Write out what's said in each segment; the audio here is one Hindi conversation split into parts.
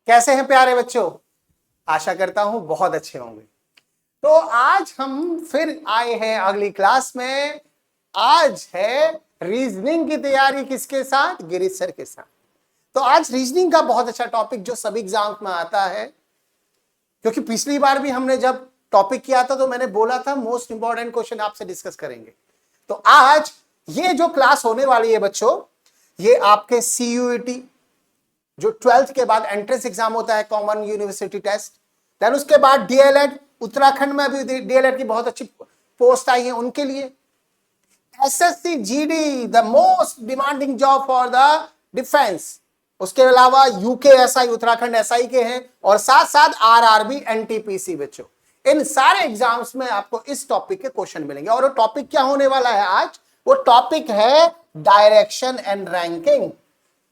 कैसे हैं प्यारे बच्चों? आशा करता हूं बहुत अच्छे होंगे। तो आज हम फिर आए हैं अगली क्लास में। आज है रीजनिंग की तैयारी किसके साथ? गिरीश सर के साथ। तो आज रीजनिंग का बहुत अच्छा टॉपिक जो सभी एग्जाम में आता है, क्योंकि पिछली बार भी हमने जब टॉपिक किया था तो मैंने बोला था मोस्ट इंपॉर्टेंट क्वेश्चन आपसे डिस्कस करेंगे। तो आज ये जो क्लास होने वाली है बच्चों, ये आपके CUET जो 12th के बाद एंट्रेंस एग्जाम होता है, कॉमन यूनिवर्सिटी टेस्ट, देन उसके बाद DLED, उत्तराखंड में अभी DLED की बहुत अच्छी पोस्ट आई है उनके लिए। SSC GD the most demanding job for the defence. उसके अलावा UKSI उत्तराखंड SI के हैं, और साथ साथ RRB NTPC बच्चों। इन सारे एग्जाम्स में आपको इस टॉपिक के क्वेश्चन मिलेंगे। और वो टॉपिक क्या होने वाला है आज? वो टॉपिक है डायरेक्शन एंड रैंकिंग।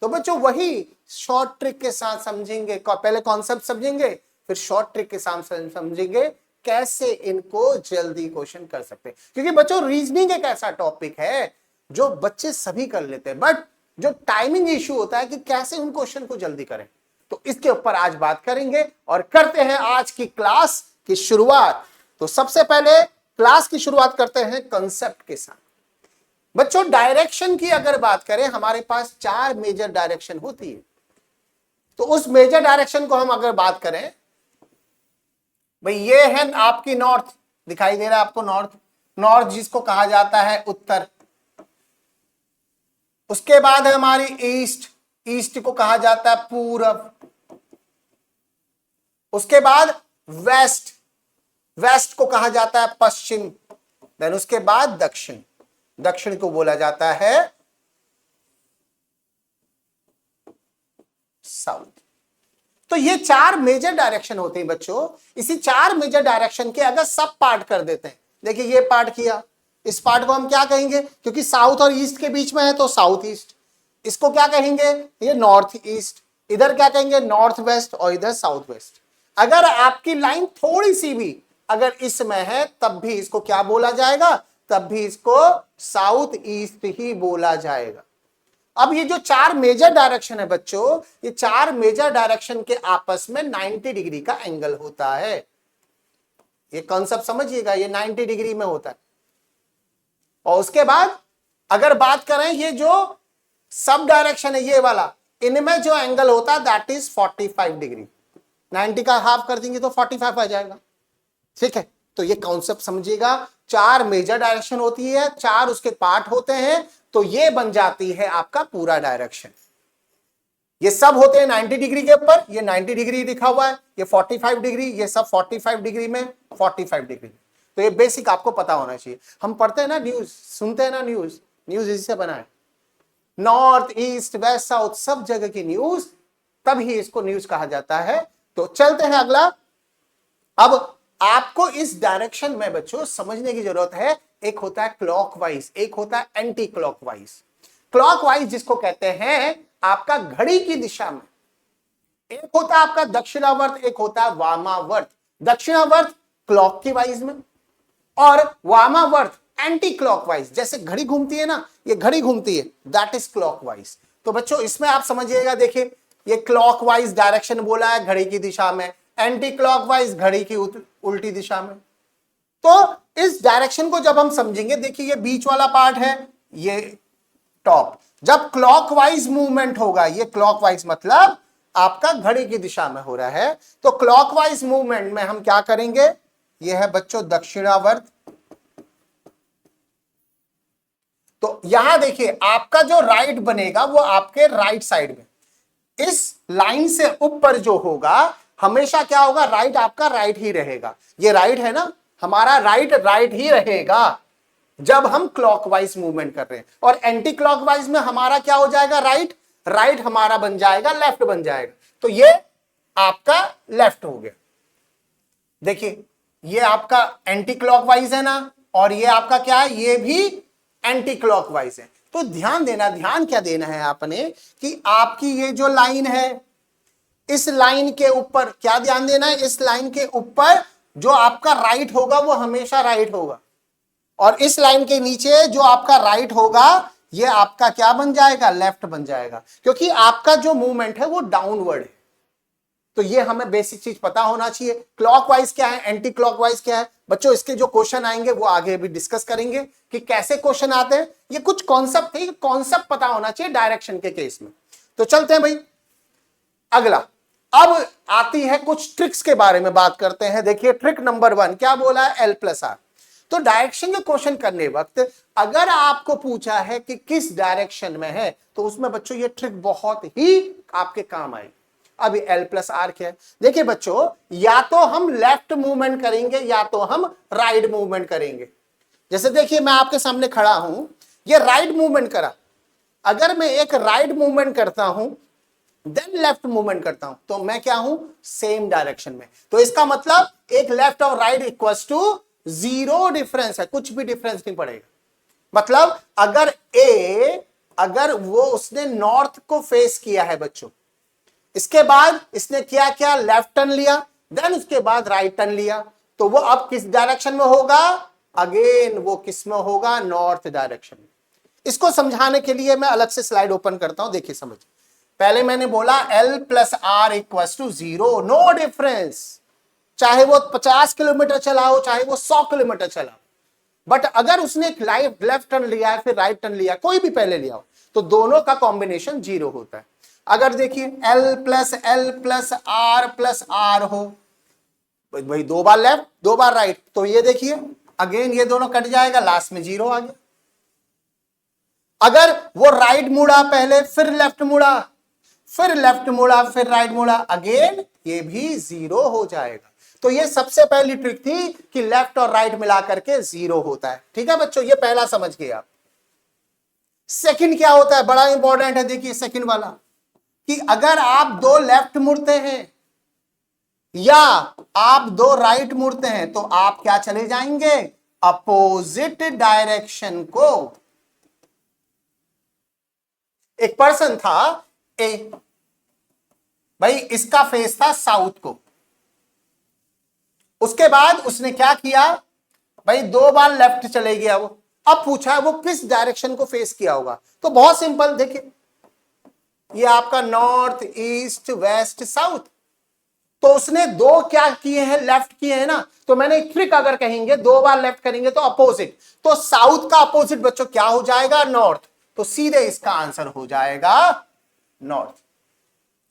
तो बच्चों वही शॉर्ट ट्रिक के साथ समझेंगे, पहले कॉन्सेप्ट समझेंगे, फिर शॉर्ट ट्रिक के साथ समझेंगे कैसे इनको जल्दी क्वेश्चन कर सकते हैं। क्योंकि बच्चों रीजनिंग एक ऐसा टॉपिक है जो बच्चे सभी कर लेते हैं, बट जो टाइमिंग इश्यू होता है कि कैसे उन क्वेश्चन को जल्दी करें। तो इसके ऊपर आज बात करेंगे और करते हैं आज की क्लास की शुरुआत। तो सबसे पहले क्लास की शुरुआत करते हैं कंसेप्ट के साथ। बच्चों डायरेक्शन की अगर बात करें, हमारे पास 4 मेजर डायरेक्शन होती है। तो उस मेजर डायरेक्शन को हम अगर बात करें, भाई ये है आपकी नॉर्थ, दिखाई दे रहा है आपको नॉर्थ, नॉर्थ जिसको कहा जाता है उत्तर। उसके बाद है हमारी ईस्ट, ईस्ट को कहा जाता है पूरब। उसके बाद वेस्ट, वेस्ट को कहा जाता है पश्चिम। देन उसके बाद दक्षिण, दक्षिण को बोला जाता है साउथ। तो ये 4 मेजर डायरेक्शन होते हैं बच्चों। इसी 4 मेजर डायरेक्शन के अगर सब पार्ट कर देते हैं, देखिए ये पार्ट किया, इस पार्ट को हम क्या कहेंगे? क्योंकि साउथ और ईस्ट के बीच में है तो साउथ ईस्ट। इसको क्या कहेंगे? ये नॉर्थ ईस्ट। इधर क्या कहेंगे? नॉर्थ वेस्ट, और इधर साउथ वेस्ट। अगर आपकी लाइन थोड़ी सी भी अगर इसमें है तब भी इसको क्या बोला जाएगा? तब भी इसको साउथ ईस्ट ही बोला जाएगा। अब ये जो 4 मेजर डायरेक्शन है बच्चों, ये 4 मेजर डायरेक्शन के आपस में 90 डिग्री का एंगल होता है। ये कॉन्सेप्ट समझिएगा, ये 90 डिग्री में होता है। और उसके बाद अगर बात करें ये जो सब डायरेक्शन है ये वाला, इनमें जो एंगल होता है दैट इज 45 डिग्री। 90 का हाफ कर देंगे तो 45 आ जाएगा। ठीक है, तो ये कॉन्सेप्ट समझिएगा। 4 मेजर डायरेक्शन होती है, 4 उसके पार्ट होते हैं, तो ये बन जाती है आपका पूरा डायरेक्शन। ये सब होते हैं 90 डिग्री के ऊपर, ये 90 डिग्री लिखा हुआ है, ये 45 डिग्री, ये सब 45 डिग्री में, 45 डिग्री। तो ये बेसिक आपको पता होना चाहिए। हम पढ़ते हैं ना न्यूज, सुनते हैं ना न्यूज, न्यूज इसी से बना है। नॉर्थ ईस्ट वेस्ट साउथ सब जगह की न्यूज, तभी इसको न्यूज कहा जाता है। तो चलते हैं अगला। अब आपको इस डायरेक्शन में बच्चों समझने की जरूरत है, एक होता है क्लॉकवाइज, एक होता है एंटी क्लॉकवाइज। क्लॉकवाइज जिसको कहते हैं आपका घड़ी की दिशा में, एक होता है आपका दक्षिणावर्त, एक होता है वामावर्त। दक्षिणावर्त क्लॉक की वाइज में, और वामावर्त एंटी क्लॉकवाइज। जैसे घड़ी घूमती है ना, ये घड़ी घूमती है, दैट इज क्लॉकवाइज। तो बच्चों इसमें आप समझिएगा, देखिए ये क्लॉकवाइज डायरेक्शन बोला है घड़ी की दिशा में, एंटी क्लॉकवाइज घड़ी की उल्टी दिशा में। तो इस डायरेक्शन को जब हम समझेंगे, देखिए ये बीच वाला पार्ट है, ये टॉप। जब क्लॉकवाइज मूवमेंट होगा, ये क्लॉकवाइज मतलब आपका घड़ी की दिशा में हो रहा है, तो क्लॉकवाइज मूवमेंट में हम क्या करेंगे? ये है बच्चों दक्षिणावर्त। तो यहां देखिए आपका जो राइट बनेगा वो आपके राइट साइड में, इस लाइन से ऊपर जो होगा हमेशा क्या होगा? राइट आपका राइट ही रहेगा। ये राइट है ना, हमारा राइट राइट ही रहेगा जब हम क्लॉकवाइज मूवमेंट कर रहे हैं। और एंटी क्लॉकवाइज में हमारा क्या हो जाएगा? राइट, राइट हमारा बन जाएगा लेफ्ट बन जाएगा। तो ये आपका लेफ्ट हो गया। देखिए ये आपका एंटी क्लॉकवाइज है ना, और ये आपका क्या है? ये भी एंटी क्लॉकवाइज है। तो ध्यान देना, ध्यान क्या देना है आपने कि आपकी ये जो लाइन है, इस लाइन के ऊपर क्या ध्यान देना है? इस लाइन के ऊपर जो आपका राइट होगा वो हमेशा राइट होगा, और इस लाइन के नीचे जो आपका राइट होगा ये आपका क्या बन जाएगा? लेफ्ट बन जाएगा। क्योंकि आपका जो मूवमेंट है वो डाउनवर्ड है। तो ये हमें बेसिक चीज पता होना चाहिए। क्लॉकवाइज क्या है, एंटी क्लॉकवाइज क्या है बच्चों, इसके जो क्वेश्चन आएंगे वो आगे भी डिस्कस करेंगे कि कैसे क्वेश्चन आते हैं। ये कुछ कॉन्सेप्ट थे, कॉन्सेप्ट पता होना चाहिए डायरेक्शन के केस में। तो चलते हैं भाई अगला। अब आती है कुछ ट्रिक्स के बारे में बात करते हैं। देखिए ट्रिक नंबर 1 क्या बोला है, L+R। तो डायरेक्शन के क्वेश्चन करने वक्त अगर आपको पूछा है कि किस डायरेक्शन में है, तो उसमें बच्चों ये ट्रिक बहुत ही आपके काम आएगी। अब L+R क्या है, देखिए बच्चों, या तो हम लेफ्ट मूवमेंट करेंगे या तो हम राइट मूवमेंट करेंगे। जैसे देखिए मैं आपके सामने खड़ा हूं, ये राइट मूवमेंट करा, अगर मैं एक राइट मूवमेंट करता हूं देन लेफ्ट मूवमेंट करता हूं, तो मैं क्या हूं, सेम डायरेक्शन में। तो इसका मतलब एक लेफ्ट और राइट इक्वल्स टू 0 डिफरेंस है, कुछ भी डिफरेंस नहीं पड़ेगा। मतलब अगर वो उसने नॉर्थ को फेस किया है बच्चों, इसके बाद इसने क्या लेफ्ट टर्न लिया, देन उसके बाद राइट टर्न लिया, तो वो अब किस डायरेक्शन में होगा, अगेन वो किस में होगा, नॉर्थ डायरेक्शन में। इसको समझाने के लिए मैं अलग से स्लाइड ओपन करता हूं, देखिए समझ। पहले मैंने बोला L+R equals to 0, no difference, चाहे वो 50 किलोमीटर चला हो, चाहे वो 100 किलोमीटर चला, बट अगर उसने एक लेफ्ट टर्न लिया है फिर राइट टर्न लिया, कोई भी पहले लिया हो, तो दोनों का कॉम्बिनेशन 0 होता है। अगर देखिए L+R हो, भाई 2 बार लेफ्ट 2 बार राइट, तो ये देखिए अगेन ये दोनों कट जाएगा, लास्ट में 0 आ गया। अगर वो राइट मुड़ा पहले, फिर लेफ्ट मुड़ा, फिर लेफ्ट मुड़ा, फिर राइट मुड़ा, अगेन ये भी 0 हो जाएगा। तो ये सबसे पहली ट्रिक थी कि लेफ्ट और राइट मिला करके 0 होता है। ठीक है बच्चों, ये पहला समझ गए आप। सेकंड क्या होता है, बड़ा इंपॉर्टेंट है, देखिए सेकंड वाला, कि अगर आप 2 लेफ्ट मुड़ते हैं या आप 2 राइट मुड़ते हैं, तो आप क्या चले जाएंगे, अपोजिट डायरेक्शन को। एक पर्सन था ए, भाई इसका फेस था साउथ को, उसके बाद उसने क्या किया, भाई 2 बार लेफ्ट चले गया वो। अब पूछा वो किस डायरेक्शन को फेस किया होगा, तो बहुत सिंपल, देखिए ये आपका नॉर्थ ईस्ट वेस्ट साउथ, तो उसने 2 क्या किए हैं, लेफ्ट किए हैं ना। तो मैंने एक ट्रिक अगर कहेंगे 2 बार लेफ्ट करेंगे तो अपोजिट, तो साउथ का अपोजिट बच्चों क्या हो जाएगा, नॉर्थ, तो सीधे इसका आंसर हो जाएगा नॉर्थ।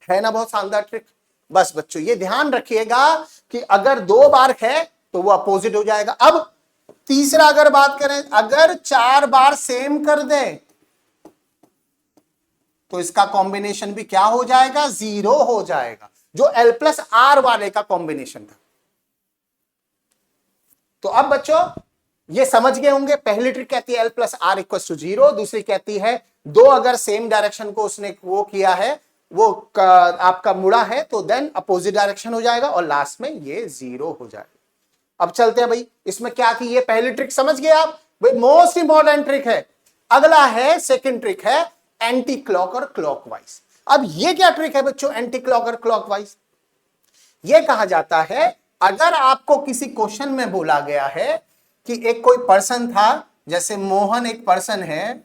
है ना बहुत शानदार ट्रिक। बस बच्चों ये ध्यान रखिएगा कि अगर 2 बार है तो वो अपोजिट हो जाएगा। अब तीसरा अगर बात करें, अगर 4 बार सेम कर दें तो इसका कॉम्बिनेशन भी क्या हो जाएगा, 0 हो जाएगा, जो L+R वाले का कॉम्बिनेशन था। तो अब बच्चों ये समझ गए होंगे, पहली ट्रिक कहती है L+R इक्वल टू 0, दूसरी कहती है 2 अगर सेम डायरेक्शन को उसने वो किया है, वो आपका मुड़ा है, तो देन अपोजिट डायरेक्शन हो जाएगा, और लास्ट में ये 0 हो जाएगा। अब चलते हैं भाई, इसमें क्या थी, ये पहली ट्रिक समझ गए आप, भाई मोस्ट इंपॉर्टेंट ट्रिक है। अगला है सेकंड ट्रिक है एंटी क्लॉक और क्लॉकवाइज। अब ये क्या ट्रिक है बच्चों, एंटी क्लॉक और क्लॉकवाइज। ये कहा जाता है अगर आपको किसी क्वेश्चन में बोला गया है कि एक कोई पर्सन था, जैसे मोहन एक पर्सन है,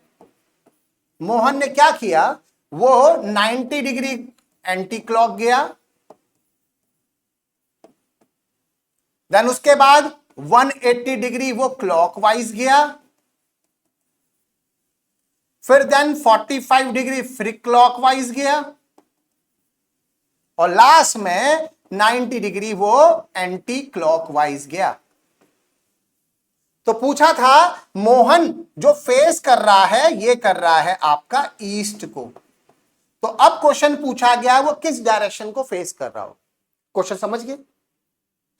मोहन ने क्या किया, वो 90 डिग्री एंटी क्लॉक गया, देन उसके बाद 180 डिग्री वो क्लॉकवाइज गया, फिर देन 45 डिग्री फिर क्लॉकवाइज गया, और लास्ट में 90 डिग्री वो एंटी क्लॉकवाइज गया। तो पूछा था मोहन जो फेस कर रहा है, ये कर रहा है आपका ईस्ट को, तो अब क्वेश्चन पूछा गया वो किस डायरेक्शन को फेस कर रहा हो। क्वेश्चन समझ गए।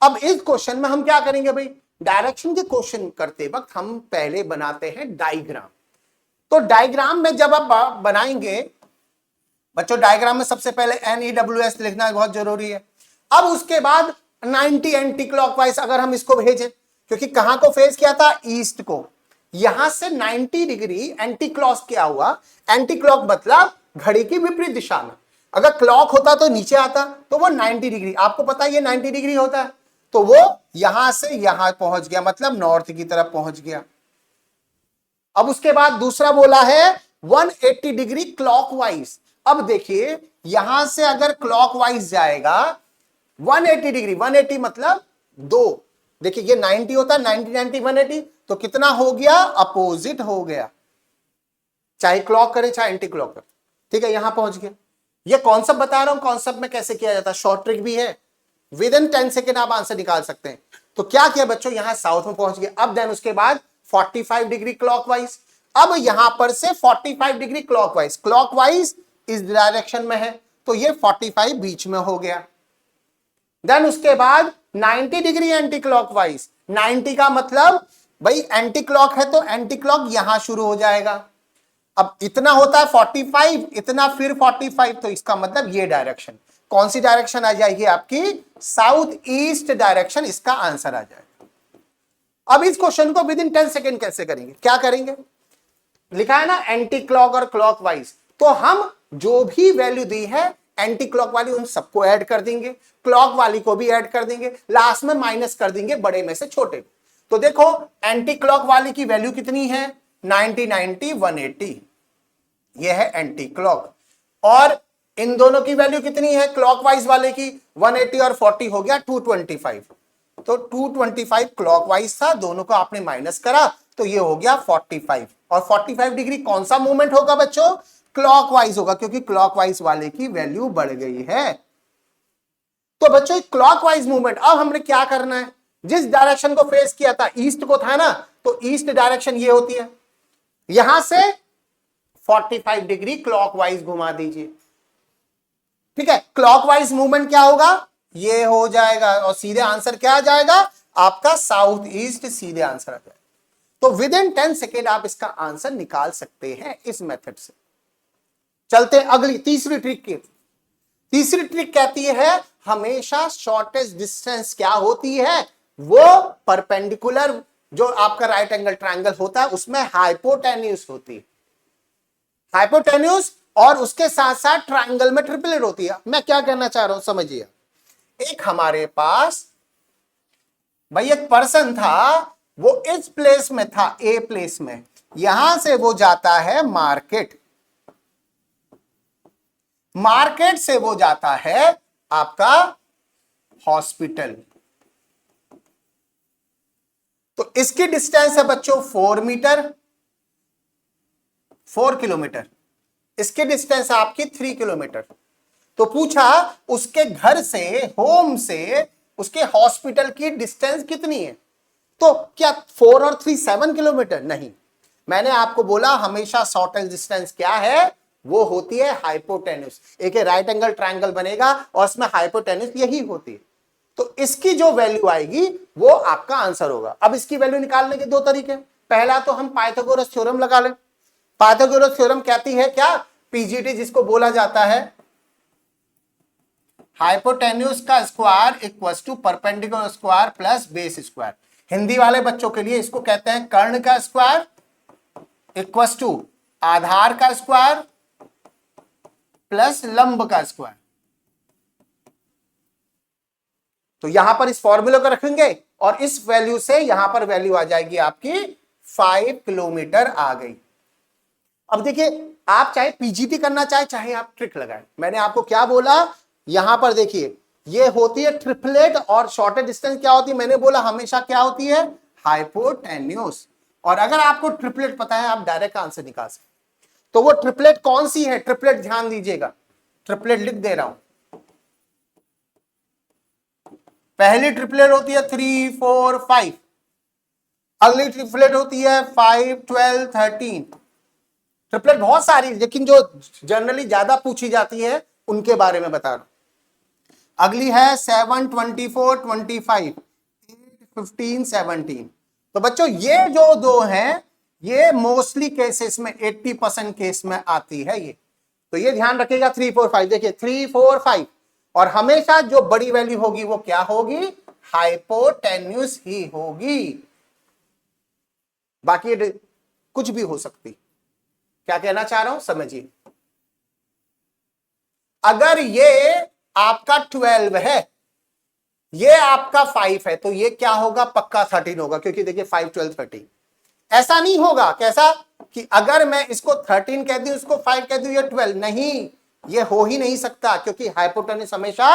अब इस क्वेश्चन में हम क्या करेंगे भाई, डायरेक्शन के क्वेश्चन करते वक्त हम पहले बनाते हैं डायग्राम। तो डायग्राम में जब आप बनाएंगे बच्चों, डायग्राम में सबसे पहले NEWS लिखना बहुत जरूरी है। अब उसके बाद 90 एंटी क्लॉकवाइज अगर हम इसको भेजें, क्योंकि कहां को फेस किया था, ईस्ट को, यहां से 90 डिग्री एंटी क्लॉक क्या हुआ, एंटी क्लॉक मतलब घड़ी की विपरीत दिशा में। अगर क्लॉक होता तो नीचे आता, तो वो 90 डिग्री, आपको पता है ये 90 डिग्री होता है, तो वो यहां से यहां पहुंच गया, मतलब नॉर्थ की तरफ पहुंच गया। अब उसके बाद दूसरा बोला है 180 डिग्री क्लॉकवाइज। अब देखिए यहां से अगर क्लॉकवाइज जाएगा 180 डिग्री, 180 मतलब 2। देखिए ये 90 होता है, 90 90 180, तो कितना हो गया, अपोजिट हो गया, चाहे क्लॉक करे चाहे एंटी क्लॉक करे। ठीक है, यहां पहुंच गया। ये कॉन्सेप्ट बता रहा हूं, कॉन्सेप्ट में कैसे किया जाता है, शॉर्ट ट्रिक भी है, विद इन 10 सेकेंड आप आंसर निकाल सकते हैं। तो क्या किया बच्चों, यहां साउथ में पहुंच गए। अब देन उसके बाद 45 डिग्री क्लॉकवाइज, अब यहां पर से 45 डिग्री क्लॉकवाइज, क्लॉकवाइज इस डायरेक्शन में है, तो ये 45 बीच में हो गया। देन उसके बाद 90 डिग्री एंटी क्लॉकवाइज, 90 का मतलब भाई एंटी क्लॉक है तो एंटी क्लॉक यहां शुरू हो जाएगा। अब इतना होता है 45, इतना फिर 45, तो इसका मतलब ये डायरेक्शन, कौन सी डायरेक्शन आ जाएगी आपकी, साउथ ईस्ट डायरेक्शन, इसका आंसर आ जाएगा। अब इस क्वेश्चन को विद इन 10 सेकेंड कैसे करेंगे, क्या करेंगे, लिखा है ना एंटी क्लॉक और क्लॉकवाइज, तो हम जो भी वैल्यू दी है एंटी क्लॉक वाली उन सबको ऐड कर देंगे, क्लॉक वाली को भी ऐड कर देंगे, लास्ट में माइनस कर देंगे बड़े में से छोटे। तो देखो एंटी क्लॉक वाली की वैल्यू कितनी है, 90 90 180, ये है एंटी क्लॉक, और इन दोनों की वैल्यू कितनी है क्लॉकवाइज वाले की, 180 और 40 हो गया 225, तो 225 क्लॉकवाइज था, दोनों को आपने माइनस करा तो ये हो गया 45, और 45 डिग्री कौन सा मूवमेंट होगा बच्चों, क्लॉकवाइज होगा, क्योंकि क्लॉकवाइज वाले की वैल्यू बढ़ गई है। तो बच्चों क्लॉकवाइज मूवमेंट, अब हमने क्या करना है, जिस डायरेक्शन को फेस किया था ईस्ट को था ना, तो ईस्ट डायरेक्शन ये होती है, यहां से 45 डिग्री क्लॉकवाइज घुमा दीजिए। ठीक है, क्लॉकवाइज मूवमेंट क्या होगा, ये हो जाएगा, और सीधे आंसर क्या आ जाएगा आपका, साउथ ईस्ट सीधे आंसर आ जाएगा। तो विद इन 10 सेकेंड आप इसका आंसर निकाल सकते हैं इस मेथड से। चलते हैं अगली तीसरी ट्रिक की। तीसरी ट्रिक कहती है हमेशा शॉर्टेस्ट डिस्टेंस क्या होती है, वो परपेंडिकुलर जो आपका राइट एंगल ट्रायंगल होता है उसमें हाइपोटेन्यूस होती है, हाइपोटेन्यूस, और उसके साथ साथ ट्रायंगल में ट्रिपलेट होती है। मैं क्या कहना चाह रहा हूं समझिए, एक हमारे पास भाई एक पर्सन था, वो इस प्लेस में था, ए प्लेस में, यहां से वो जाता है मार्केट, मार्केट से वो जाता है आपका हॉस्पिटल, तो इसकी डिस्टेंस है बच्चों 4 मीटर, 4 किलोमीटर, इसकी डिस्टेंस है आपकी 3 किलोमीटर। तो पूछा उसके घर से, होम से उसके हॉस्पिटल की डिस्टेंस कितनी है, तो क्या 4 और 3 7 किलोमीटर, नहीं, मैंने आपको बोला हमेशा शॉर्टेस्ट डिस्टेंस क्या है, वो होती है हाइपोटेन्यूस। एक राइट एंगल ट्रायंगल बनेगा और उसमें हाइपोटेन्यूस यही होती है, तो इसकी जो वैल्यू आएगी वो आपका आंसर होगा। अब इसकी वैल्यू निकालने के दो तरीके, पहला तो हम पाइथागोरस थ्योरम लगा लें। पाइथागोरस थ्योरम कहती है क्या, पीजीटी जिसको बोला जाता है हाइपोटेन्यूस का square equals to perpendicular square plus base square. Hindi वाले बच्चों के लिए इसको कहते हैं कर्ण का स्क्वायर इक्वल्स टू आधार का स्क्वायर प्लस लंब का स्क्वायर। तो यहां पर इस फॉर्मूले को रखेंगे और इस वैल्यू से यहां पर वैल्यू आ जाएगी आपकी 5 किलोमीटर आ गई। अब देखिए आप चाहे पीजीटी करना चाहे आप ट्रिक लगाएं, मैंने आपको क्या बोला, यहां पर देखिए ये होती है ट्रिपलेट, और शॉर्टेस्ट डिस्टेंस क्या होती है, मैंने बोला हमेशा क्या होती है, हाइपोटेन्यूस। और अगर आपको ट्रिपलेट पता है आप डायरेक्ट आंसर निकाल सकते। तो वो ट्रिपलेट कौन सी है, ट्रिपलेट ध्यान दीजिएगा, ट्रिपलेट लिख दे रहा हूं। पहली ट्रिपलेट होती है 3 4 5, अगली ट्रिपलेट होती है 5 12 13। ट्रिपलेट बहुत सारी, लेकिन जो जनरली ज्यादा पूछी जाती है उनके बारे में बता रहा हूं। अगली है 7 24 25 8 15 17। तो बच्चों ये जो दो हैं ये मोस्टली केसेस में 80% केस में आती है ये, तो ये ध्यान रखिएगा 3 4 5। देखिए 3 4 5, और हमेशा जो बड़ी वैल्यू होगी वो क्या होगी, हाइपोटेन्यूस ही होगी, बाकी कुछ भी हो सकती। क्या कहना चाह रहा हूं समझिए, अगर ये आपका 12 है, ये आपका 5 है, तो ये क्या होगा, पक्का 13 होगा, क्योंकि देखिए 5 12 13। ऐसा नहीं होगा कैसा कि अगर मैं इसको 13 कह दूं, इसको 5 कह दूं, ये 12, नहीं, ये हो ही नहीं सकता, क्योंकि हाइपोटेन्यूस हमेशा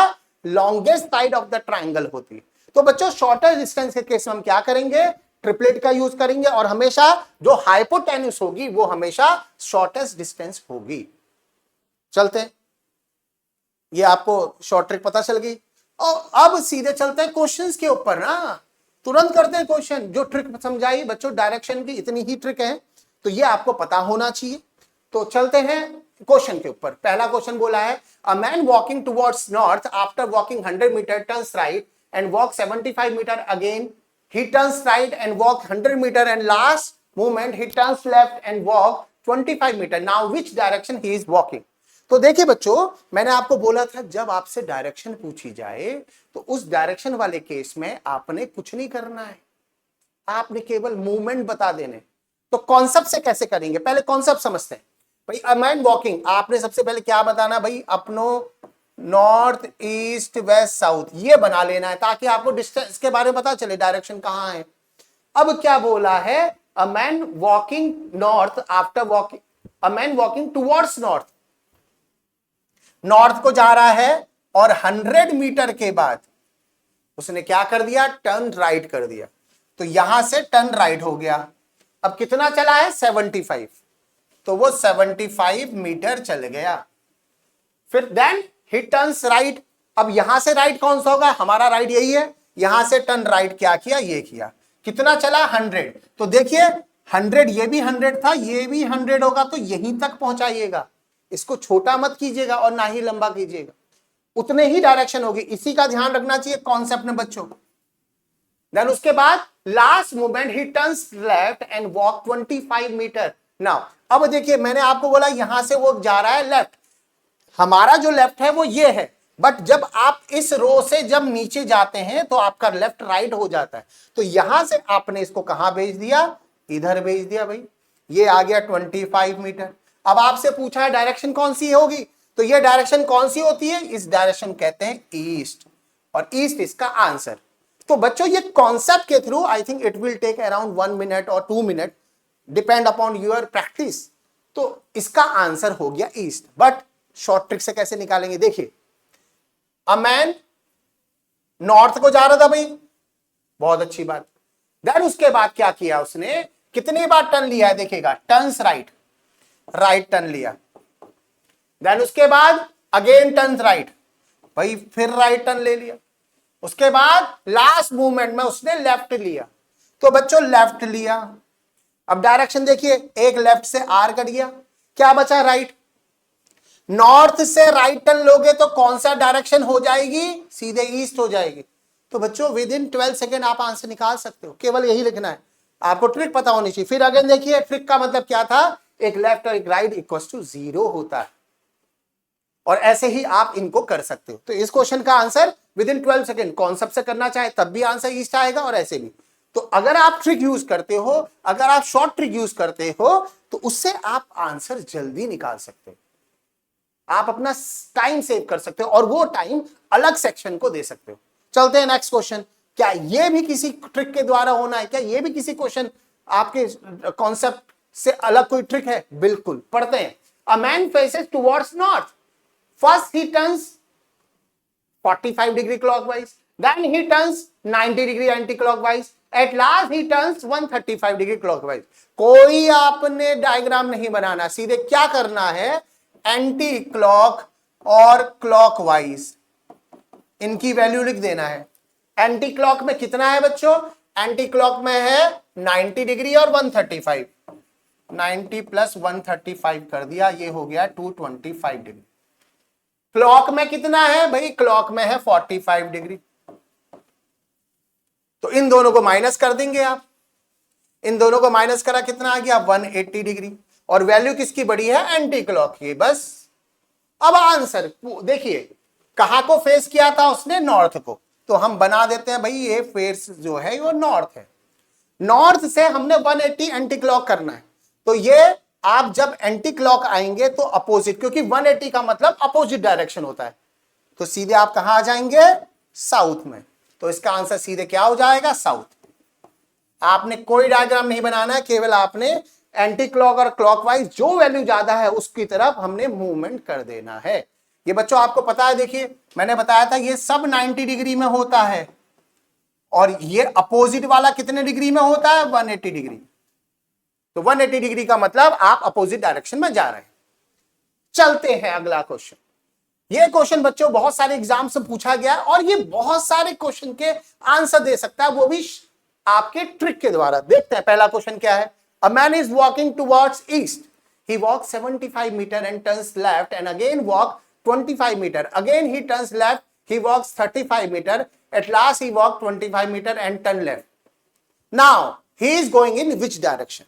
longest side of the triangle होती है। तो बच्चों शॉर्टेस्ट डिस्टेंस के केस में हम क्या करेंगे, ट्रिपलेट का यूज करेंगे, और हमेशा जो हाइपोटेन्यूस होगी वो हमेशा शॉर्टेस्ट डिस्टेंस होगी। चलते हैं, ये आपको शॉर्ट ट्रिक पता चल गई। और अब सीधे चलते हैं क्वेश्चंस के ऊपर ना, तुरंत करते हैं क्वेश्चन। जो ट्रिक समझाई बच्चों डायरेक्शन की, इतनी ही ट्रिक है, तो ये आपको पता होना चाहिए। तो चलते हैं क्वेश्चन के ऊपर। पहला क्वेश्चन बोला है, a man walking towards north after walking 100 metre turns right and walk 75 metre again, he turns right and walk 100 meter and last movement he turns left and walk 25 meter. Now which direction he is walking? तो देखिए बच्चों, मैंने आपको बोला था जब आपसे डायरेक्शन पूछी जाए तो उस डायरेक्शन वाले केस में आपने कुछ नहीं करना है, आपने केवल मूवमेंट बता देने। तो कॉन्सेप्ट से कैसे करेंगे, पहले कॉन्सेप्ट समझते हैं भाई। अ मैन वॉकिंग, आपने सबसे पहले क्या बताना भाई, अपनो नॉर्थ ईस्ट वेस्ट साउथ ये बना लेना है ताकि आपको डिस्टेंस के बारे में पता चले, डायरेक्शन कहां है। अब क्या बोला है, a man walking north after walking, a man walking towards north, north को जा रहा है और 100 मीटर के बाद उसने क्या कर दिया, टर्न राइट कर दिया। तो यहां से टर्न राइट हो गया। अब कितना चला है, 75, तो वो 75 मीटर चल गया। फिर देन ही टर्न्स राइट, अब यहां से राइट कौन सा होगा, हमारा राइट यही है, यहां से टर्न राइट क्या किया, ये किया। कितना चला, 100। तो देखिए 100, ये भी 100 था, ये भी 100 होगा, तो यहीं तक पहुंचाइएगा, इसको छोटा मत कीजिएगा और ना ही लंबा कीजिएगा, उतने ही डायरेक्शन होगी। इसी का ध्यान रखना चाहिए कॉन्सेप्ट में बच्चों। देन उसके बाद last movement he turns left and walk 25 metre. Now अब देखिए मैंने आपको बोला यहां से वो जा रहा है लेफ्ट, हमारा जो लेफ्ट है वो ये है, बट जब आप इस रो से जब नीचे जाते हैं तो आपका लेफ्ट राइट हो जाता है। तो यहां से आपने इसको कहां भेज दिया, इधर भेज दिया भाई, ये आ गया 25 मीटर। अब आपसे पूछा है डायरेक्शन कौन सी होगी, तो ये डायरेक्शन कौन सी होती है, इस डायरेक्शन कहते हैं ईस्ट, और ईस्ट इसका आंसर। तो बच्चों ये कॉन्सेप्ट के through I think it will take around 1 minute और 2 minute depend upon your practice. तो इसका आंसर हो गया ईस्ट। बट शॉर्ट ट्रिक से कैसे निकालेंगे, देखिए अ मैन नॉर्थ को जा रहा था भाई, बहुत अच्छी बात। देन उसके बाद क्या किया उसने, कितनी बार टर्न लिया है देखिएगा, टर्न्स राइट, राइट टर्न लिया। देन उसके बाद अगेन टर्न्स राइट, भाई फिर राइट टर्न ले लिया। उसके बाद लास्ट मूवमेंट में उसने लेफ्ट लिया, तो बच्चों लेफ्ट लिया। अब डायरेक्शन देखिए, एक लेफ्ट से आर कर दिया, क्या बचा, राइट। नॉर्थ से राइट टर्न लोगे तो कौन सा डायरेक्शन हो जाएगी, सीधे ईस्ट हो जाएगी। तो बच्चों विद इन 12 सेकेंड आप आंसर निकाल सकते हो, केवल यही लिखना है, आपको ट्रिक पता होनी चाहिए। फिर अगेन देखिए ट्रिक का मतलब क्या था, एक लेफ्ट और एक राइट इक्वल टू 0 होता है, और ऐसे ही आप इनको कर सकते हो। तो इस क्वेश्चन का answer with in 12 second, concept से करना चाहे तब भी आंसर ईस्ट आएगा और ऐसे भी। तो अगर आप ट्रिक यूज करते हो, अगर आप शॉर्ट ट्रिक यूज करते हो तो उससे आप आंसर जल्दी निकाल सकते हो, आप अपना टाइम सेव कर सकते हो और वो टाइम अलग सेक्शन को दे सकते हो। चलते हैं नेक्स्ट क्वेश्चन। क्या ये भी किसी ट्रिक के द्वारा होना है, क्या ये भी किसी क्वेश्चन आपके कॉन्सेप्ट से अलग कोई ट्रिक है, बिल्कुल। पढ़ते हैं, a man faces towards north, first he turns 45 degree clockwise, then he turns 90 degree anti clockwise, at last he turns 135 degree clockwise. कोई आपने डायग्राम नहीं बनाना, सीधे क्या करना है, एंटी क्लॉक और क्लॉकवाइज इनकी वैल्यू लिख देना है। एंटी क्लॉक में कितना है बच्चों, एंटी क्लॉक में है 90 डिग्री और 135, 90 प्लस 135 कर दिया, ये हो गया 225 डिग्री। क्लॉक में कितना है भाई, क्लॉक में है 45 डिग्री। तो इन दोनों को माइनस कर देंगे आप, इन दोनों को माइनस करा कितना आ गया, 180 डिग्री, और वैल्यू किसकी बड़ी है, एंटी क्लॉक की, बस। अब आंसर देखिए, कहां को फेस किया था उसने, नॉर्थ को, तो हम बना देते हैं भाई ये फेस जो है वो नॉर्थ है। नॉर्थ से हमने 180 एंटी क्लॉक करना है, तो ये आप जब एंटी क्लॉक आएंगे तो अपोजिट, क्योंकि 180 का मतलब अपोजिट डायरेक्शन होता है, तो सीधे आप कहां आ जाएंगे, साउथ में। तो इसका आंसर सीधे क्या हो जाएगा, साउथ। आपने कोई डायग्राम नहीं बनाना है, केवल आपने एंटी क्लॉक और क्लॉकवाइज जो वैल्यू ज्यादा है उसकी तरफ हमने मूवमेंट कर देना है। ये बच्चों आपको पता है, देखिए मैंने बताया था ये सब 90 डिग्री में होता है, और ये अपोजिट वाला कितने डिग्री में होता है? 180 डिग्री। तो 180 डिग्री का मतलब आप अपोजिट डायरेक्शन में जा रहे हैं। चलते हैं अगला क्वेश्चन। ये क्वेश्चन बच्चों बहुत सारे एग्जाम से पूछा गया और ये बहुत सारे क्वेश्चन के आंसर दे सकता है, वो भी आपके ट्रिक के द्वारा। देखते हैं पहला क्वेश्चन क्या है। A man is walking towards east, he walks 75 meter and turns left and again walk 25 meter, again he turns left, he walks 35 meter, at last he walk 25 meter and turn left. Now he is going in which direction?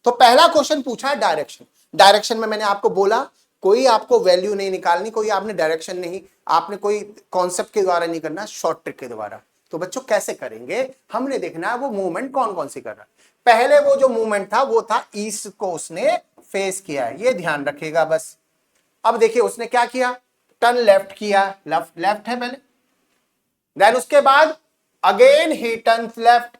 तो पहला क्वेश्चन पूछा है डायरेक्शन। डायरेक्शन में मैंने आपको बोला कोई आपको वैल्यू नहीं निकालनी, कोई आपने डायरेक्शन नहीं, आपने कोई कॉन्सेप्ट के द्वारा नहीं करना, शॉर्ट ट्रिक के द्वारा। तो बच्चों कैसे करेंगे, हमने देखना है वो मूवमेंट कौन कौन सी कर रहा है। पहले वो जो मूवमेंट था वो था ईस्ट को उसने फेस किया है, ये ध्यान रखिएगा बस। अब देखिए उसने क्या किया, टर्न लेफ्ट किया, लेफ्ट है पहले, देन उसके बाद अगेन ही टर्न लेफ्ट,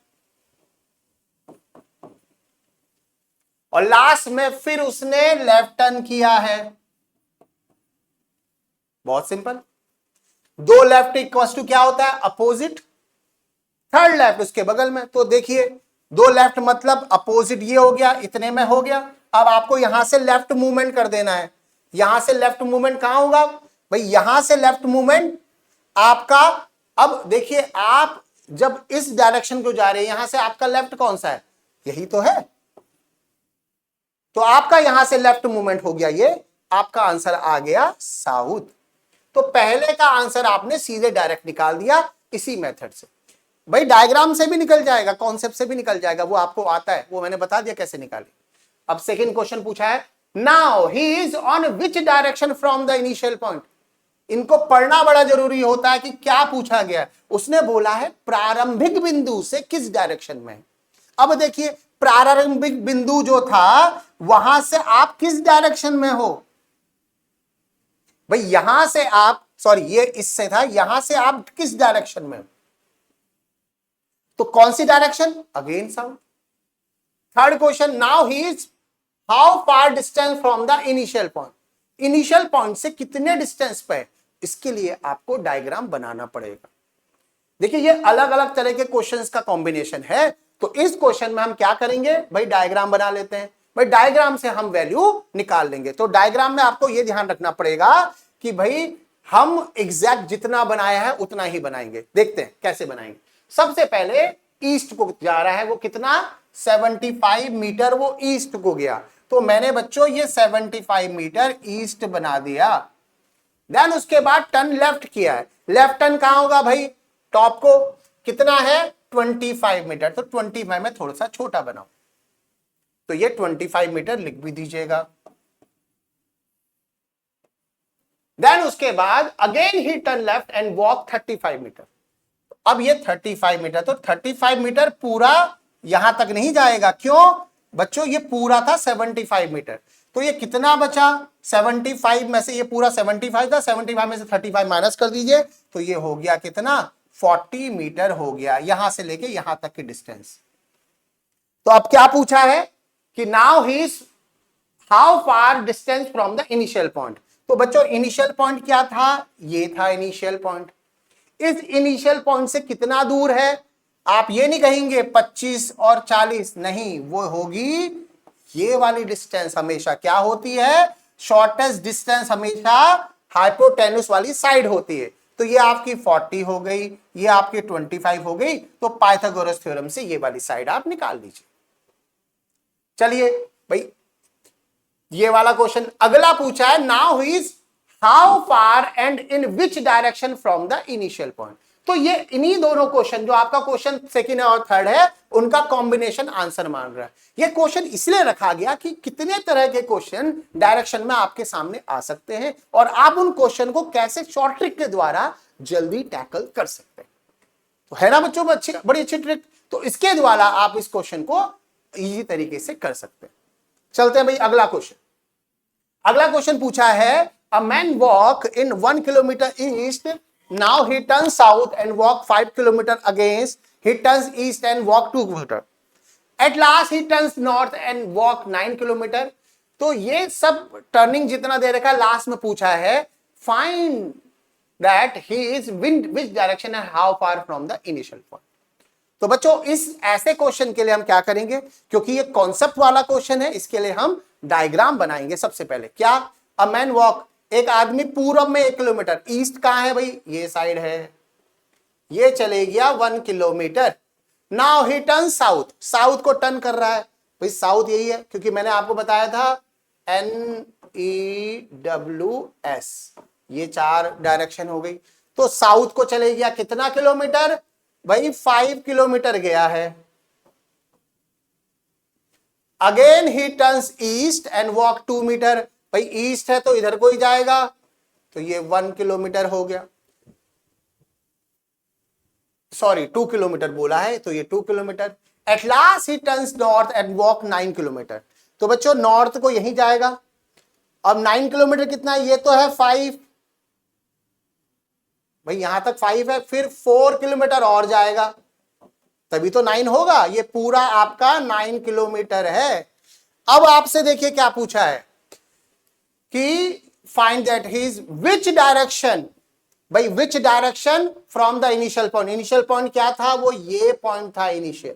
और लास्ट में फिर उसने लेफ्ट टर्न किया है। बहुत सिंपल। दो लेफ्ट इक्वल टू क्या होता है? अपोजिट। थर्ड लेफ्ट उसके बगल में, तो देखिए दो लेफ्ट मतलब अपोजिट, ये हो गया, इतने में हो गया। अब आपको यहां से लेफ्ट मूवमेंट कर देना है। यहां से लेफ्ट मूवमेंट कहां होगा भाई? यहां से लेफ्ट मूवमेंट आपका, अब देखिए आप जब इस डायरेक्शन को जा रहे हैं, यहां से आपका लेफ्ट कौन सा है? यही तो है। तो आपका यहां से लेफ्ट मूवमेंट हो गया, ये आपका आंसर आ गया साउथ। तो पहले का आंसर आपने सीधे डायरेक्ट निकाल दिया इसी मेथड से। भाई डायग्राम से भी निकल जाएगा, कॉन्सेप्ट से भी निकल जाएगा, वो आपको आता है, वो मैंने बता दिया कैसे निकाले। अब सेकंड क्वेश्चन पूछा है, now he is on which direction from the initial point. इनको पढ़ना बड़ा जरूरी होता है कि क्या पूछा गया। उसने बोला है प्रारंभिक बिंदु से किस डायरेक्शन में। अब देखिए प्रारंभिक बिंदु जो था वहां से आप किस डायरेक्शन में हो भाई? यहां से आप, सॉरी ये इससे था, यहां से आप किस डायरेक्शन में हो? तो कौन सी direction? Again south. Third question, now he is how far distance from the initial point. Initial point से कितने डिस्टेंस पे? इसके लिए आपको डायग्राम बनाना पड़ेगा। देखिए ये अलग अलग तरह के क्वेश्चंस का कॉम्बिनेशन है। तो इस क्वेश्चन में हम क्या करेंगे भाई? डायग्राम बना लेते हैं भाई, डायग्राम से हम वैल्यू निकाल लेंगे। तो डायग्राम में आपको यह ध्यान रखना पड़ेगा कि भाई हम एग्जैक्ट जितना बनाया है उतना ही बनाएंगे। देखते हैं कैसे बनाएंगे। सबसे पहले ईस्ट को जा रहा है, वो कितना? 75 मीटर वो ईस्ट को गया। तो मैंने बच्चों ये 75 मीटर ईस्ट बना दिया। देन उसके बाद टर्न लेफ्ट किया है। लेफ्ट टर्न कहां होगा भाई? टॉप को। कितना है? 25 मीटर। तो 25 में थोड़ा सा छोटा बनाओ, तो ये 25 मीटर लिख भी दीजिएगा। देन उसके बाद again he turn left and walk 35 metre. अब ये 35 मीटर, तो 35 मीटर पूरा यहां तक नहीं जाएगा। क्यों बच्चों? ये पूरा था 75 मीटर। तो ये कितना बचा? 75 में से ये पूरा 75 था, 75 में से 35 माइनस कर दीजिए, तो ये हो गया कितना? 40 मीटर हो गया, यहां से लेके यहां तक की डिस्टेंस। तो अब क्या पूछा है कि now he is how far distance from the initial point. तो बच्चों इनिशियल पॉइंट क्या था? ये था इनिशियल पॉइंट। इस इनिशियल पॉइंट से कितना दूर है? आप ये नहीं कहेंगे 25 और 40, नहीं, वो होगी ये वाली डिस्टेंस। हमेशा क्या होती है? शॉर्टेस्ट डिस्टेंस हमेशा हाइपोटेन्यूस वाली साइड होती है। तो ये आपकी 40 हो गई, ये आपकी 25 हो गई। तो पाइथागोरस थ्योरम से ये वाली साइड आप निकाल लीजिए। चलिए भाई ये वाला क्वेश्चन अगला पूछा है, now is how far and in which direction from the initial point. तो ये इन्हीं दोनों क्वेश्चन, जो आपका क्वेश्चन सेकंड और थर्ड है, उनका कॉम्बिनेशन आंसर मांग रहा है। ये क्वेश्चन इसलिए रखा गया कि कितने तरह के क्वेश्चन डायरेक्शन में आपके सामने आ सकते हैं और आप उन क्वेश्चन को कैसे शॉर्ट ट्रिक के द्वारा जल्दी टैकल कर सकते हैं। तो है ना बच्चों, बड़ी अच्छी ट्रिक। तो इसके द्वारा आप इस क्वेश्चन को इजी तरीके से कर सकते हैं। चलते हैं भाई अगला क्वेश्चन। अगला क्वेश्चन पूछा है, a man walk in 1 kilometre east, now he turn south and walk 5 kilometre against, he turns east and walk 2 kilometre, eight last he turns north and walk 9 kilometre. तो ये सब टर्निंग जितना दे रखा है, लास्ट में पूछा है find that he is win which direction and how far from the initial point. तो बच्चों इस ऐसे क्वेश्चन के लिए हम क्या करेंगे, क्योंकि ये कॉन्सेप्ट वाला क्वेश्चन है, इसके लिए हम डायग्राम बनाएंगे। सबसे पहले क्या, अ मैन वॉक, एक आदमी पूरब में 1 किलोमीटर, ईस्ट कहां है भाई, ये साइड है, ये चले गया 1 kilometre. Now he turn south, south को टर्न कर रहा है भाई, साउथ यही है क्योंकि मैंने आपको बताया था NEWS, ये 4 डायरेक्शन हो गई। तो साउथ को चले गया कितना किलोमीटर भाई, 5 किलोमीटर गया है। Again he turns east and walk 2 metre, भाई ईस्ट है तो इधर को ही जाएगा, तो ये 1 किलोमीटर हो गया, सॉरी 2 किलोमीटर बोला है, तो ये 2 kilometre. Eight last he turns north and walk 9 kilometre, तो बच्चों नॉर्थ को यहीं जाएगा। अब 9 किलोमीटर कितना है, ये तो है 5, भाई यहां तक 5 है, फिर 4 किलोमीटर और जाएगा, तभी तो 9 होगा। ये पूरा आपका 9 किलोमीटर है। अब आपसे देखिए क्या पूछा है कि find that his which direction, भाई which direction from the initial point, initial point क्या था, वो ये पॉइंट था इनिशियल,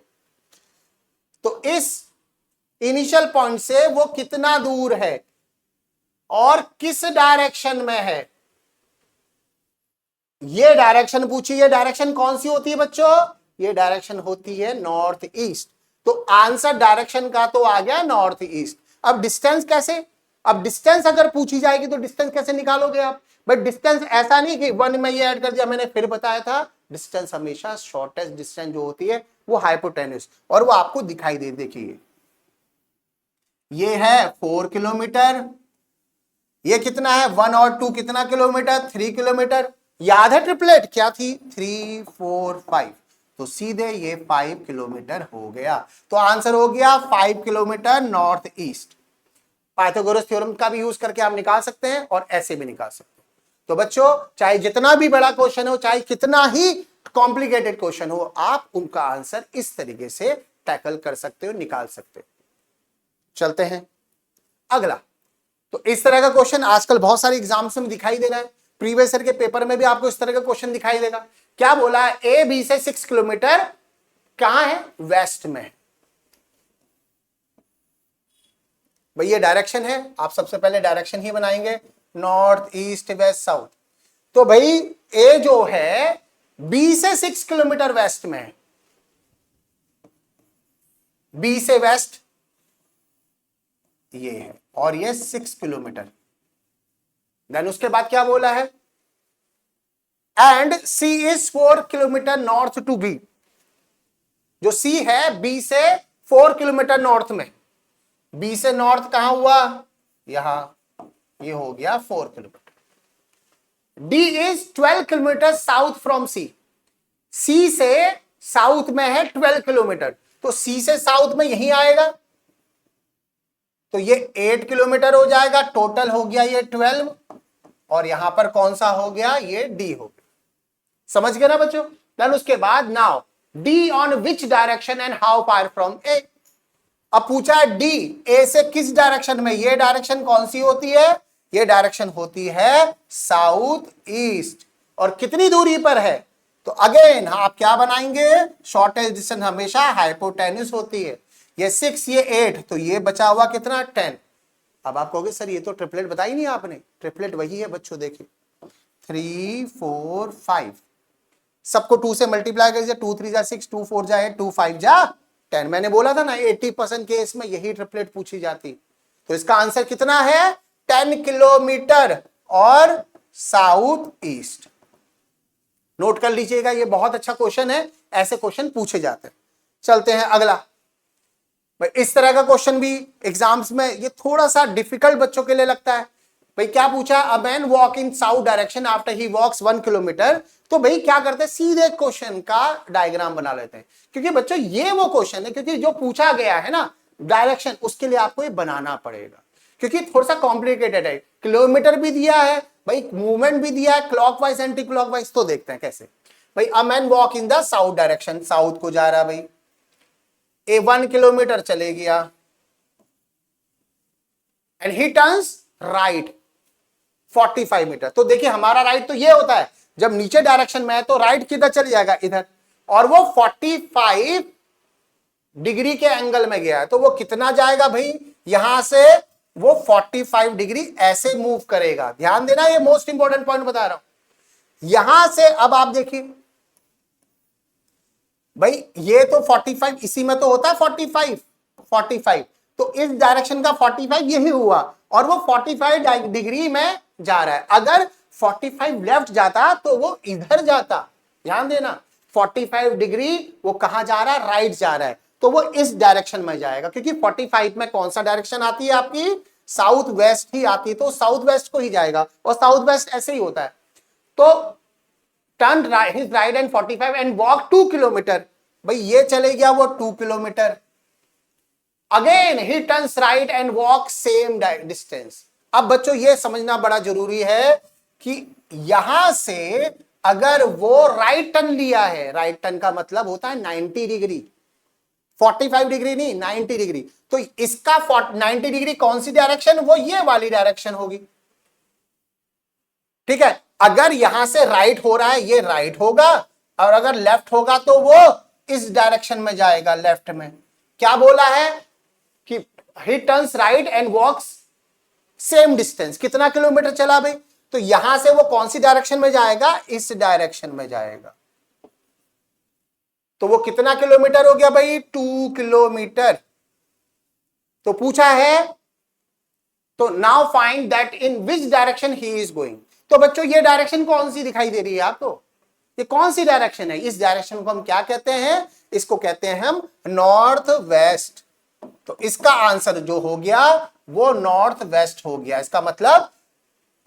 तो इस इनिशियल पॉइंट से वो कितना दूर है और किस डायरेक्शन में है, ये डायरेक्शन पूछी है। डायरेक्शन कौन सी होती है बच्चों, ये डायरेक्शन होती है नॉर्थ ईस्ट, तो आंसर डायरेक्शन का तो आ गया नॉर्थ ईस्ट। अब डिस्टेंस कैसे, अब डिस्टेंस अगर पूछी जाएगी तो डिस्टेंस कैसे निकालोगे आप, बट डिस्टेंस ऐसा नहीं कि 1 में ये ऐड कर दिया, मैंने फिर बताया था डिस्टेंस हमेशा शॉर्टेस्ट डिस्टेंस जो होती है वो हाइपोटेन्यूज, और वो आपको दिखाई दे, देखिए ये है 4 किलोमीटर, ये कितना है 1 और 2 कितना किलोमीटर, 3 किलोमीटर। याद है ट्रिपलेट क्या थी, 3 4 5, तो सीधे ये 5 किलोमीटर हो गया। तो आंसर हो गया 5 kilometre north east. Pythagoras theorem का भी यूज करके आप निकाल सकते हैं और ऐसे भी निकाल सकते हैं। तो बच्चों चाहे जितना भी बड़ा क्वेश्चन हो, चाहे कितना ही कॉम्प्लिकेटेड क्वेश्चन हो, आप उनका आंसर इस तरीके से टैकल कर सकते हो, निकाल सकते हो। चलते हैं अगला। तो इस तरह का क्वेश्चन आजकल बहुत सारे एग्जाम्स में दिखाई दे रहा है, प्रीवियस ईयर के पेपर में भी आपको इस तरह का क्वेश्चन दिखाई देगा। क्या बोला है, ए बी से 6 किलोमीटर कहां है, वेस्ट में है। भाई ये डायरेक्शन है, आप सबसे पहले डायरेक्शन ही बनाएंगे, नॉर्थ ईस्ट वेस्ट साउथ। तो भाई ए जो है बी से 6 किलोमीटर वेस्ट में है, बी से वेस्ट ये है, और ये 6 किलोमीटर। देन उसके बाद क्या बोला है, and C is 4 kilometre north to B, जो सी है बी से 4 किलोमीटर नॉर्थ में, बी से नॉर्थ कहां हुआ, यहां, ये हो गया 4 kilometre. D is 12 kilometre south from C, C से साउथ में है 12 किलोमीटर, तो सी से साउथ में यही आएगा, तो ये 8 किलोमीटर हो जाएगा, टोटल हो गया ये 12, और यहां पर कौन सा हो गया, ये डी हो गया। समझ गए ना बच्चों। देन उसके बाद now D on which direction and how far from A. अब पूछा है डी ए से किस डायरेक्शन में, ये डायरेक्शन कौन सी होती है, ये डायरेक्शन होती है साउथ ईस्ट, और कितनी दूरी पर है, तो अगेन आप क्या बनाएंगे, शॉर्टेस्ट डिस्टेंस हमेशा हाइपोटेन्यूज होती है, ये 6 ये 8, तो ये बचा हुआ कितना 10। अब आप कहोगे सर ये तो ट्रिपलेट बताई नहीं आपने, ट्रिपलेट वही है बच्चों, देखिए 3 4 5, सबको 2 से मल्टीप्लाई कर दिया, 2 3 जा 6, 2 4 जा 8, 2 5 जा 10। मैंने बोला था ना 80% केस में यही ट्रिपलेट पूछी जाती। तो इसका आंसर कितना है, 10 किलोमीटर और साउथ ईस्ट। नोट कर लीजिएगा, ये बहुत अच्छा क्वेश्चन है, ऐसे क्वेश्चन पूछे जाते हैं। चलते हैं अगला। भाई इस तरह का क्वेश्चन भी एग्जाम्स में ये थोड़ा सा डिफिकल्ट बच्चों के लिए लगता है। भाई क्या पूछा, a man walk in south direction after he walks 1 kilometre. तो भाई क्या करते हैं, सीधे क्वेश्चन का डायग्राम बना लेते हैं, क्योंकि बच्चों ये वो क्वेश्चन है, क्योंकि जो पूछा गया है ना डायरेक्शन, उसके लिए आपको ये बनाना पड़ेगा, क्योंकि थोड़ा सा कॉम्प्लिकेटेड है। किलोमीटर भी दिया है भाई, मूवमेंट भी दिया है, क्लॉकवाइज एंटी क्लॉकवाइज। तो देखते हैं कैसे। भाई अ man walk in the south direction, south को जा रहा है भाई, ए 1 किलोमीटर चले गया, and he turns right, 45 metre. तो देखिए हमारा राइट तो ये होता है, जब नीचे डायरेक्शन में है तो राइट किधर चले जाएगा, इधर, और वो 45 डिग्री के एंगल में गया है, तो वो कितना जाएगा भाई, यहां से वो 45 डिग्री ऐसे मूव करेगा। ध्यान देना, ये मोस्ट इंपॉर्टेंट पॉइंट बता रहा हूं। यहां से अब आप देखिए भाई, ये तो 45 इसी में तो होता है 45, तो इस डायरेक्शन का 45 यही हुआ, और वो 45 डिग्री में जा रहा है। अगर 45 लेफ्ट जाता तो वो इधर जाता। ध्यान देना, 45 डिग्री वो कहां जा रहा है, राइट जा रहा है, तो वो इस डायरेक्शन में जाएगा, क्योंकि 45 में कौन सा डायरेक्शन आती है आपकी, साउथ वेस्ट ही आती है, तो साउथ वेस्ट को ही जाएगा, और साउथ वेस्ट ऐसे ही होता है। तो turn his right and 45 and walk 2 kilometre. भाई ये चले गया वो 2 kilometre. Again he turns right and walk same distance. अब बच्चों ये समझना बड़ा जरूरी है कि यहां से अगर वो राइट टर्न लिया है, राइट टर्न का मतलब होता है 90 डिग्री, 45 डिग्री नहीं, 90 डिग्री, तो इसका 90 डिग्री कौन सी डायरेक्शन, वो ये वाली डायरेक्शन होगी। ठीक है, अगर यहां से राइट हो रहा है, ये राइट होगा, और अगर लेफ्ट होगा तो वो इस डायरेक्शन में जाएगा, लेफ्ट में। क्या बोला है कि he turns right and walks same distance, कितना किलोमीटर चला भाई, तो यहां से वो कौन सी डायरेक्शन में जाएगा, इस डायरेक्शन में जाएगा। तो वो कितना किलोमीटर हो गया भाई, 2 किलोमीटर। तो पूछा है, तो now find that in which direction he is going. तो बच्चों ये डायरेक्शन कौन सी दिखाई दे रही है आपको, ये कौन सी डायरेक्शन है, इस डायरेक्शन को हम क्या कहते हैं, इसको कहते हैं हम नॉर्थ वेस्ट। तो इसका आंसर जो हो गया वो नॉर्थ वेस्ट हो गया, इसका मतलब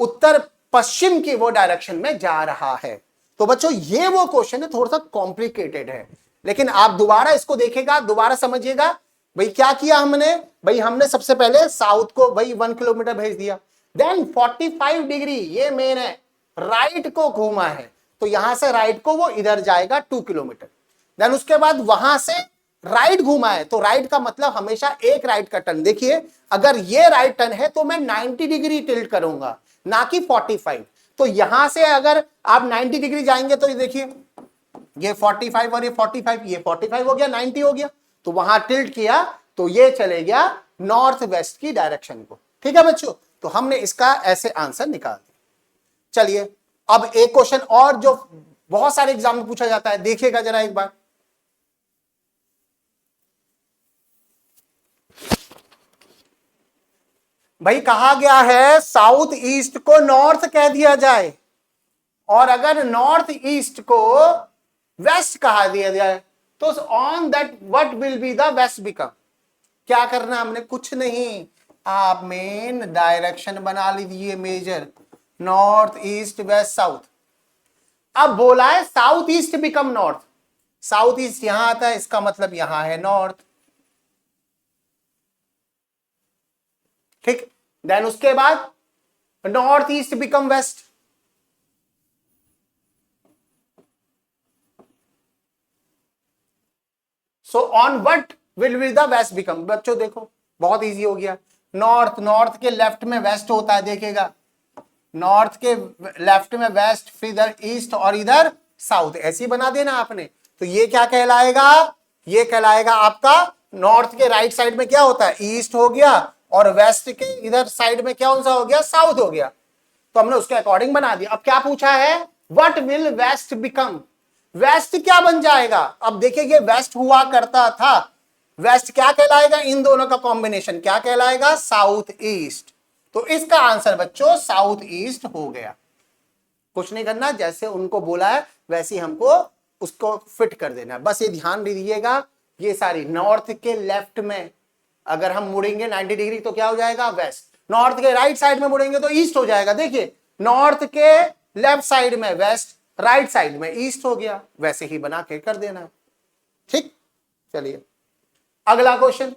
उत्तर पश्चिम की वो डायरेक्शन में जा रहा है। तो बच्चों ये वो क्वेश्चन है, थोड़ा सा कॉम्प्लिकेटेड है, लेकिन आप दोबारा इसको देखेगा, दोबारा समझिएगा। भाई क्या किया हमने, भाई हमने सबसे पहले साउथ को भाई 1 किलोमीटर भेज दिया, देन 45 डिग्री ये मेन है, राइट को घूमा है, तो यहां से राइट को वो इधर जाएगा 2 किलोमीटर। देन उसके बाद वहां से राइट घूमा है, तो राइट का मतलब हमेशा एक राइट का टर्न। देखिए अगर ये राइट टर्न है तो मैं 90 डिग्री टिल्ट करूंगा, ना कि 45। तो यहां से अगर आप 90 डिग्री जाएंगे तो ये देखिए ये 45 और ये 45, ये 45 हो गया, 90 हो गया, तो वहां टिल्ट किया तो ये चले गया नॉर्थ वेस्ट की डायरेक्शन को। ठीक है बच्चों, तो हमने इसका ऐसे आंसर निकाल दिया। चलिए अब एक क्वेश्चन और जो बहुत सारे एग्जाम में पूछा जाता है, देखिएगा जरा एक बार। भाई कहा गया है साउथ ईस्ट को नॉर्थ कह दिया जाए, और अगर नॉर्थ ईस्ट को वेस्ट कहा दिया जाए, तो on that what will be the west become. क्या करना हमने, कुछ नहीं, आप मेन डायरेक्शन बना लीजिए major, north east west south. अब बोला है south east become north, south east यहां आता है, इसका मतलब यहां है नॉर्थ। ठीक, देन उसके बाद north east become west, so on what will be the west become. बच्चों देखो बहुत इजी हो गया, नॉर्थ, नॉर्थ के लेफ्ट में वेस्ट होता है, देखेगा नॉर्थ के लेफ्ट में वेस्ट, फिर इधर ईस्ट और इधर साउथ, ऐसी बना देना आपने। तो ये क्या कहलाएगा, ये कहलाएगा आपका नॉर्थ के राइट साइड में क्या होता है, ईस्ट हो गया, और वेस्ट के इधर साइड में क्या सा हो गया, साउथ हो गया। तो हमने उसके अकॉर्डिंग बना दिया। अब क्या पूछा है, what will west become, west क्या बन जाएगा। अब देखिए ये वेस्ट हुआ करता था, वेस्ट क्या कहलाएगा, इन दोनों का कॉम्बिनेशन क्या कहलाएगा, साउथ ईस्ट। तो इसका आंसर बच्चों साउथ ईस्ट हो गया। कुछ नहीं करना, जैसे उनको बोला है वैसे हमको उसको फिट कर देना। बस ये ध्यान दीजिएगा, ये सारी नॉर्थ के लेफ्ट में अगर हम मुड़ेंगे 90 डिग्री तो क्या हो जाएगा, वेस्ट। नॉर्थ के राइट साइड में मुड़ेंगे तो ईस्ट हो जाएगा। देखिए नॉर्थ के लेफ्ट साइड में वेस्ट, राइट साइड में ईस्ट हो गया, वैसे ही बना के कर देना। ठीक, चलिए अगला क्वेश्चन।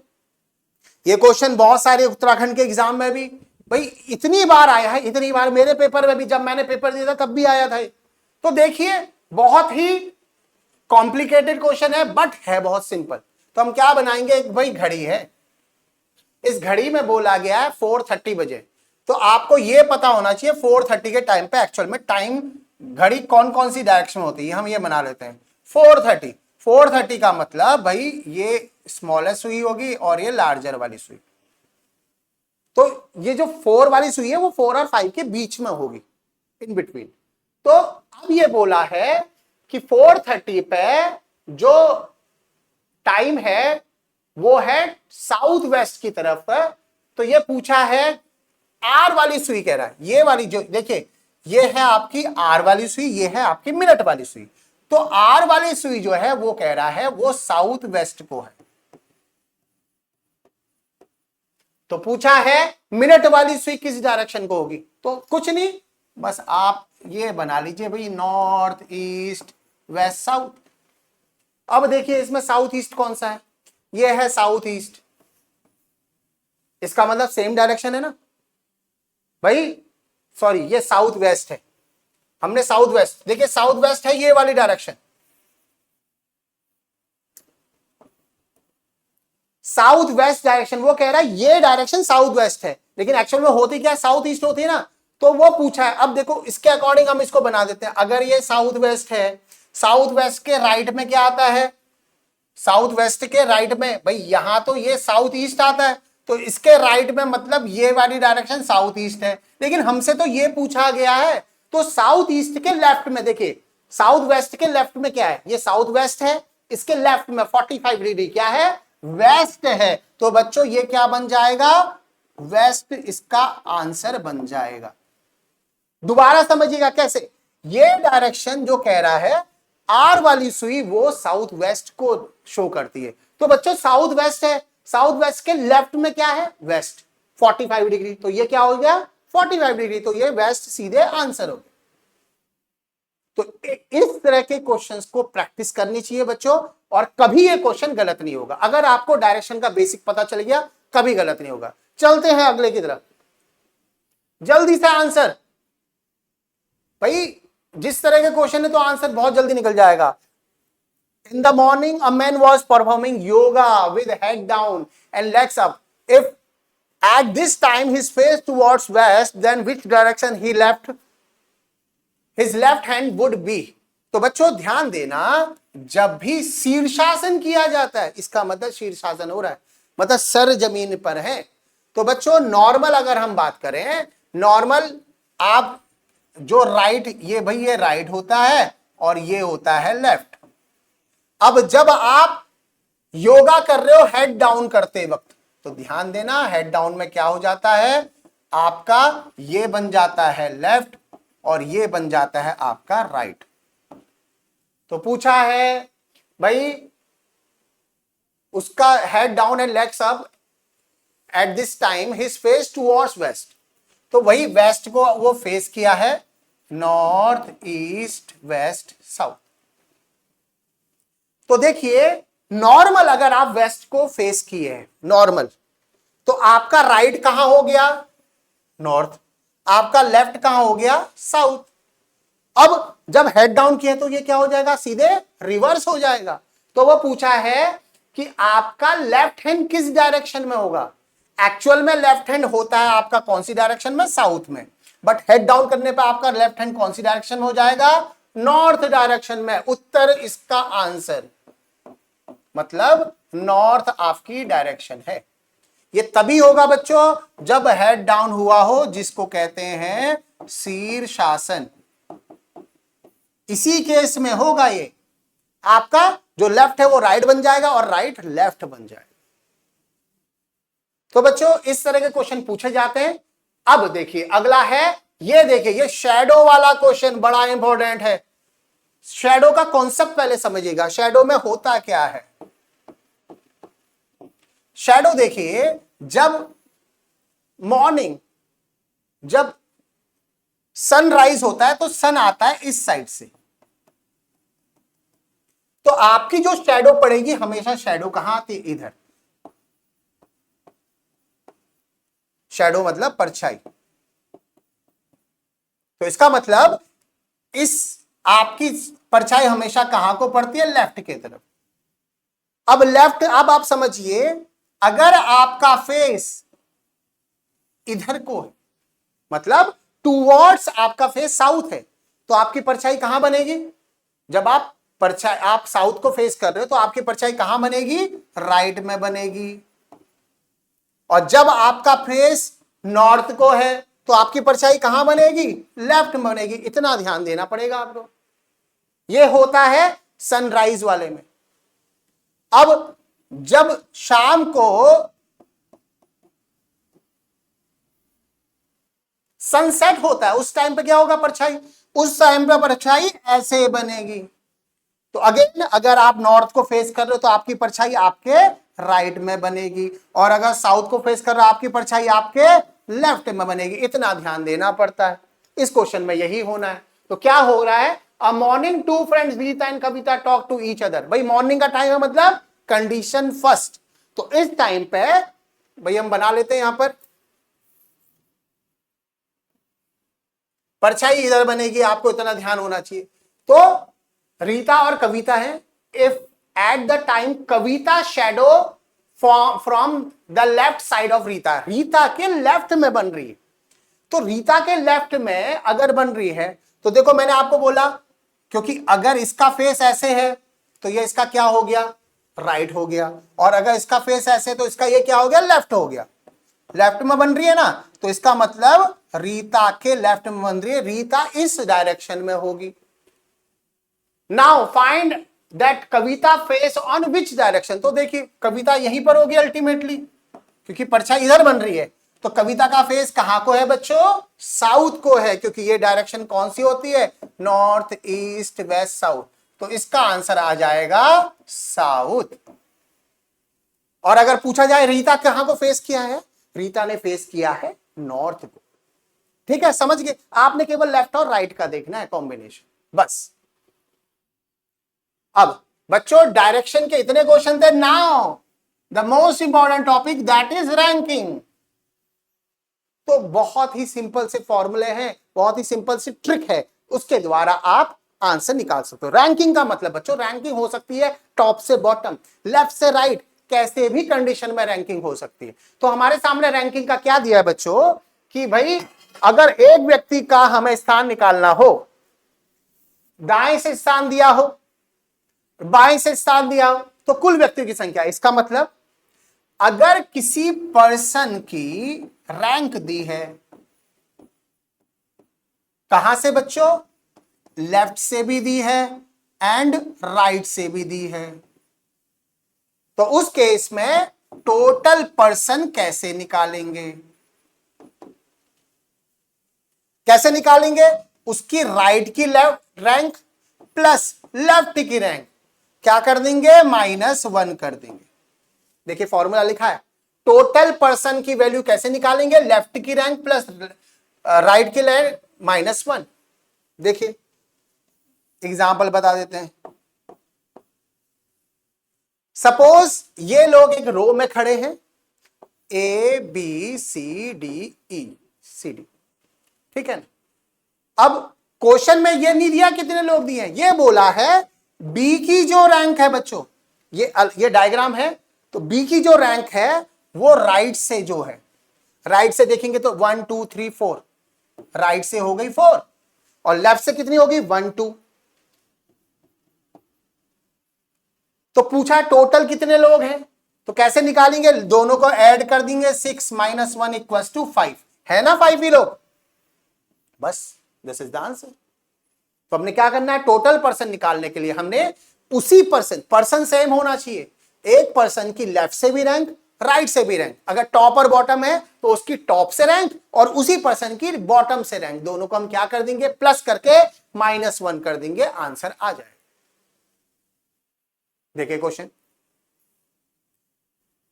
ये क्वेश्चन बहुत सारे उत्तराखंड के एग्जाम में भी भाई इतनी बार आया है, इतनी बार मेरे पेपर में भी, जब मैंने पेपर दिया था तब भी आया था। तो देखिए बहुत ही कॉम्प्लिकेटेड क्वेश्चन है, बट है बहुत सिंपल। तो हम क्या बनाएंगे, एक भाई घड़ी है, इस घड़ी में बोला गया है 4:30 बजे, तो आपको ये पता होना चाहिए 4:30 के टाइम पे एक्चुअल में टाइम घड़ी कौन कौन सी डायरेक्शन में होती है, हम ये बना लेते हैं 4:30। 4:30 का मतलब भाई ये स्मॉलेस्ट सुई होगी और ये लार्जर वाली सुई। तो ये जो 4 वाली सुई है वो 4 और 5 के बीच में होगी, इन बिटवीन। तो अब ये बोला है कि 4:30 पे जो टाइम है वो है साउथ वेस्ट की तरफ। तो ये पूछा है आर वाली सुई कह रहा है, ये वाली जो देखिए ये है आपकी आर वाली सुई, ये है आपकी मिनट वाली सुई। तो आर वाली सुई जो है वो कह रहा है वो साउथ वेस्ट को है। तो पूछा है मिनट वाली सुई किस डायरेक्शन को होगी, तो कुछ नहीं, बस आप ये बना लीजिए भाई नॉर्थ ईस्ट वेस्ट साउथ। अब देखिए इसमें साउथ ईस्ट कौन सा है, ये है साउथ ईस्ट, इसका मतलब सेम डायरेक्शन है ना भाई, सॉरी ये साउथ वेस्ट है, हमने साउथ वेस्ट, देखिए साउथ वेस्ट है ये वाली डायरेक्शन, साउथ वेस्ट डायरेक्शन। वो कह रहा है ये डायरेक्शन साउथ वेस्ट है, लेकिन एक्चुअल में होती क्या है, साउथ ईस्ट होती है ना। तो वो पूछा है, अब देखो इसके अकॉर्डिंग हम इसको बना देते हैं। अगर ये साउथ वेस्ट है, साउथ वेस्ट के राइट में क्या आता है, साउथ वेस्ट के राइट में भाई यहां तो ये साउथ ईस्ट आता है, तो इसके राइट में मतलब ये वाली डायरेक्शन साउथ ईस्ट है। लेकिन हमसे तो ये पूछा गया है, तो साउथ ईस्ट के लेफ्ट में देखिए, साउथ वेस्ट के लेफ्ट में क्या है, ये साउथ वेस्ट है, इसके लेफ्ट में 45 डिग्री क्या है, वेस्ट है। तो बच्चों ये क्या बन जाएगा, वेस्ट इसका आंसर बन जाएगा। दोबारा समझिएगा कैसे, ये डायरेक्शन जो कह रहा है आर वाली सुई वो साउथ वेस्ट को शो करती है। तो बच्चों साउथ वेस्ट है, साउथ वेस्ट के लेफ्ट में क्या है, वेस्ट 45 डिग्री, तो ये क्या हो गया 45 डिग्री, तो ये वेस्ट सीधे आंसर हो गया। तो इस तरह के क्वेश्चंस को प्रैक्टिस करनी चाहिए बच्चों, और कभी ये क्वेश्चन गलत नहीं होगा। अगर आपको डायरेक्शन का बेसिक पता चल गया कभी गलत नहीं होगा। चलते हैं अगले की तरफ, जल्दी से आंसर भाई, जिस तरह के क्वेश्चन है तो आंसर बहुत जल्दी निकल जाएगा। In the morning, a man was performing yoga with head down and legs up. If at this time his face towards west, then which direction he left? His left hand would be. तो बच्चों ध्यान देना, जब भी शीर्षासन किया जाता है इसका मतलब शीर्षासन हो रहा है, मतलब सर जमीन पर है। तो बच्चों नॉर्मल अगर हम बात करें, नॉर्मल आप जो राइट, ये भाई ये राइट होता है और ये होता है लेफ्ट। अब जब आप योगा कर रहे हो हेड डाउन करते वक्त, तो ध्यान देना हेड डाउन में क्या हो जाता है आपका, ये बन जाता है लेफ्ट और ये बन जाता है आपका राइट। तो पूछा है भाई उसका head down and legs up at this time his face towards waste. तो वही वेस्ट को वो फेस किया है, नॉर्थ ईस्ट वेस्ट साउथ। तो देखिए नॉर्मल अगर आप वेस्ट को फेस किए हैं नॉर्मल, तो आपका राइट कहां हो गया, नॉर्थ, आपका लेफ्ट कहां हो गया, साउथ। अब जब हेड डाउन किए तो ये क्या हो जाएगा, सीधे रिवर्स हो जाएगा। तो वो पूछा है कि आपका लेफ्ट हैंड किस डायरेक्शन में होगा। एक्चुअल में लेफ्ट हैंड होता है आपका कौन सी डायरेक्शन में, साउथ में, बट हेड डाउन करने पर आपका लेफ्ट हैंड कौन सी डायरेक्शन हो जाएगा, नॉर्थ डायरेक्शन में। उत्तर इसका आंसर, मतलब नॉर्थ आपकी डायरेक्शन है। ये तभी होगा बच्चों जब हेड डाउन हुआ हो, जिसको कहते हैं शीर्षासन। इसी केस में होगा ये, आपका जो लेफ्ट है वो राइट बन जाएगा और राइट लेफ्ट बन जाएगा। तो बच्चों इस तरह के क्वेश्चन पूछे जाते हैं। अब देखिए अगला है, ये देखिए ये शैडो वाला क्वेश्चन बड़ा इंपॉर्टेंट है। शैडो का कॉन्सेप्ट पहले समझिएगा, शैडो में होता क्या है। शैडो देखिए, जब मॉर्निंग, जब सनराइज होता है तो सन आता है इस साइड से, तो आपकी जो शैडो पड़ेगी हमेशा शैडो कहां आती है, इधर। शैडो मतलब परछाई। तो इसका मतलब इस आपकी परछाई हमेशा कहां को पड़ती है, लेफ्ट की तरफ। अब लेफ्ट, अब आप समझिए अगर आपका फेस इधर को है, मतलब टूवर्ड्स आपका फेस साउथ है, तो आपकी परछाई कहां बनेगी? जब आप साउथ को फेस कर रहे हो तो आपकी परछाई कहां बनेगी? राइट में बनेगी। और जब आपका फेस नॉर्थ को है तो आपकी परछाई कहां बनेगी? लेफ्ट में बनेगी। इतना ध्यान देना पड़ेगा आपको। यह होता है सनराइज वाले में। अब जब शाम को सनसेट होता है उस टाइम पे क्या होगा? परछाई, उस टाइम पे परछाई ऐसे बनेगी। तो अगेन अगर आप नॉर्थ को फेस कर रहे हो तो आपकी परछाई आपके राइट में बनेगी, और अगर साउथ को फेस कर रहे हो आपकी परछाई आपके लेफ्ट में बनेगी। इतना ध्यान देना पड़ता है। इस क्वेश्चन में यही होना है। तो क्या हो रहा है? A morning two friends Rita and Kavita talk to each other. भाई मॉर्निंग का टाइम है मतलब कंडीशन फर्स्ट। तो इस टाइम पे भाई हम बना लेते हैं यहां पर परछाई इधर बनेगी, आपको इतना ध्यान होना चाहिए। तो रीता और कविता है। If at the time Kavita shadow from the left side of Rita, Rita के लेफ्ट में बन रही है। तो रीता के लेफ्ट में अगर बन रही है तो देखो मैंने आपको बोला, क्योंकि अगर इसका फेस ऐसे है तो ये इसका क्या हो गया? राइट हो गया। और अगर इसका फेस ऐसे तो इसका ये क्या हो गया? लेफ्ट हो गया। लेफ्ट में बन रही है ना, तो इसका मतलब रीता के लेफ्ट में बन रही है, रीता इस डायरेक्शन में होगी। Now find that Kavita face on which direction. तो देखिए कविता यहीं पर होगी अल्टीमेटली, क्योंकि परछाई इधर बन रही है। तो कविता का फेस कहां को है बच्चों? साउथ को है, क्योंकि ये डायरेक्शन कौन सी होती है? North east west south. तो इसका आंसर आ जाएगा साउथ। और अगर पूछा जाए रीता कहां को फेस किया है? रीता ने फेस किया है नॉर्थ को। ठीक है, समझ गए? आपने केवल लेफ्ट और राइट का देखना है कॉम्बिनेशन, बस। अब बच्चों डायरेक्शन के इतने क्वेश्चन थे। Now the most important topic that is ranking. तो बहुत ही सिंपल से फॉर्मूले हैं, बहुत ही सिंपल सी ट्रिक है, उसके द्वारा आप आंसर निकाल सकते हो। रैंकिंग का मतलब बच्चों रैंकिंग हो सकती है टॉप से बॉटम, लेफ्ट से राइट, कैसे भी कंडीशन में रैंकिंग हो सकती है। तो हमारे सामने रैंकिंग का क्या दिया है बच्चों कि भाई अगर एक व्यक्ति का हमें स्थान निकालना हो, दाएं से स्थान दिया हो, बाएं से स्थान दिया हो, तो कुल व्यक्तियों की संख्या। इसका मतलब अगर किसी पर्सन की रैंक दी है, कहां से बच्चों? लेफ्ट से भी दी है एंड राइट से भी दी है, तो उस केस में टोटल पर्सन कैसे निकालेंगे? कैसे निकालेंगे? उसकी राइट की रैंक प्लस लेफ्ट की रैंक क्या कर देंगे? -1 कर देंगे। देखिए फॉर्मूला लिखा है, टोटल पर्सन की वैल्यू कैसे निकालेंगे? लेफ्ट की रैंक प्लस राइट की रैंक -1। देखिए एग्जाम्पल बता देते हैं। सपोज ये लोग एक रो में खड़े हैं, A B C D E C D, ठीक है ना? अब क्वेश्चन में ये नहीं दिया कितने लोग दिए हैं, ये बोला है बी की जो रैंक है बच्चों, ये डायग्राम है, तो बी की जो रैंक है वो राइट से जो है, राइट से देखेंगे तो 1 2 3 4, राइट से हो गई 4 और लेफ्ट से कितनी होगी? 1 2। तो पूछा टोटल कितने लोग हैं, तो कैसे निकालेंगे? दोनों को ऐड कर देंगे, 6 - 1 = 5 है ना? 5 ही लोग, बस दिस इज द आंसर। तो हमने क्या करना है? टोटल पर्सन निकालने के लिए हमने उसी पर्सन सेम होना चाहिए। एक पर्सन की लेफ्ट से भी रैंक, राइट से भी रैंक, अगर टॉप और बॉटम है तो उसकी टॉप से रैंक और उसी पर्सन की बॉटम से रैंक, दोनों को हम क्या कर देंगे? प्लस करके -1 कर देंगे, आंसर आ जाएगा। देखिए क्वेश्चन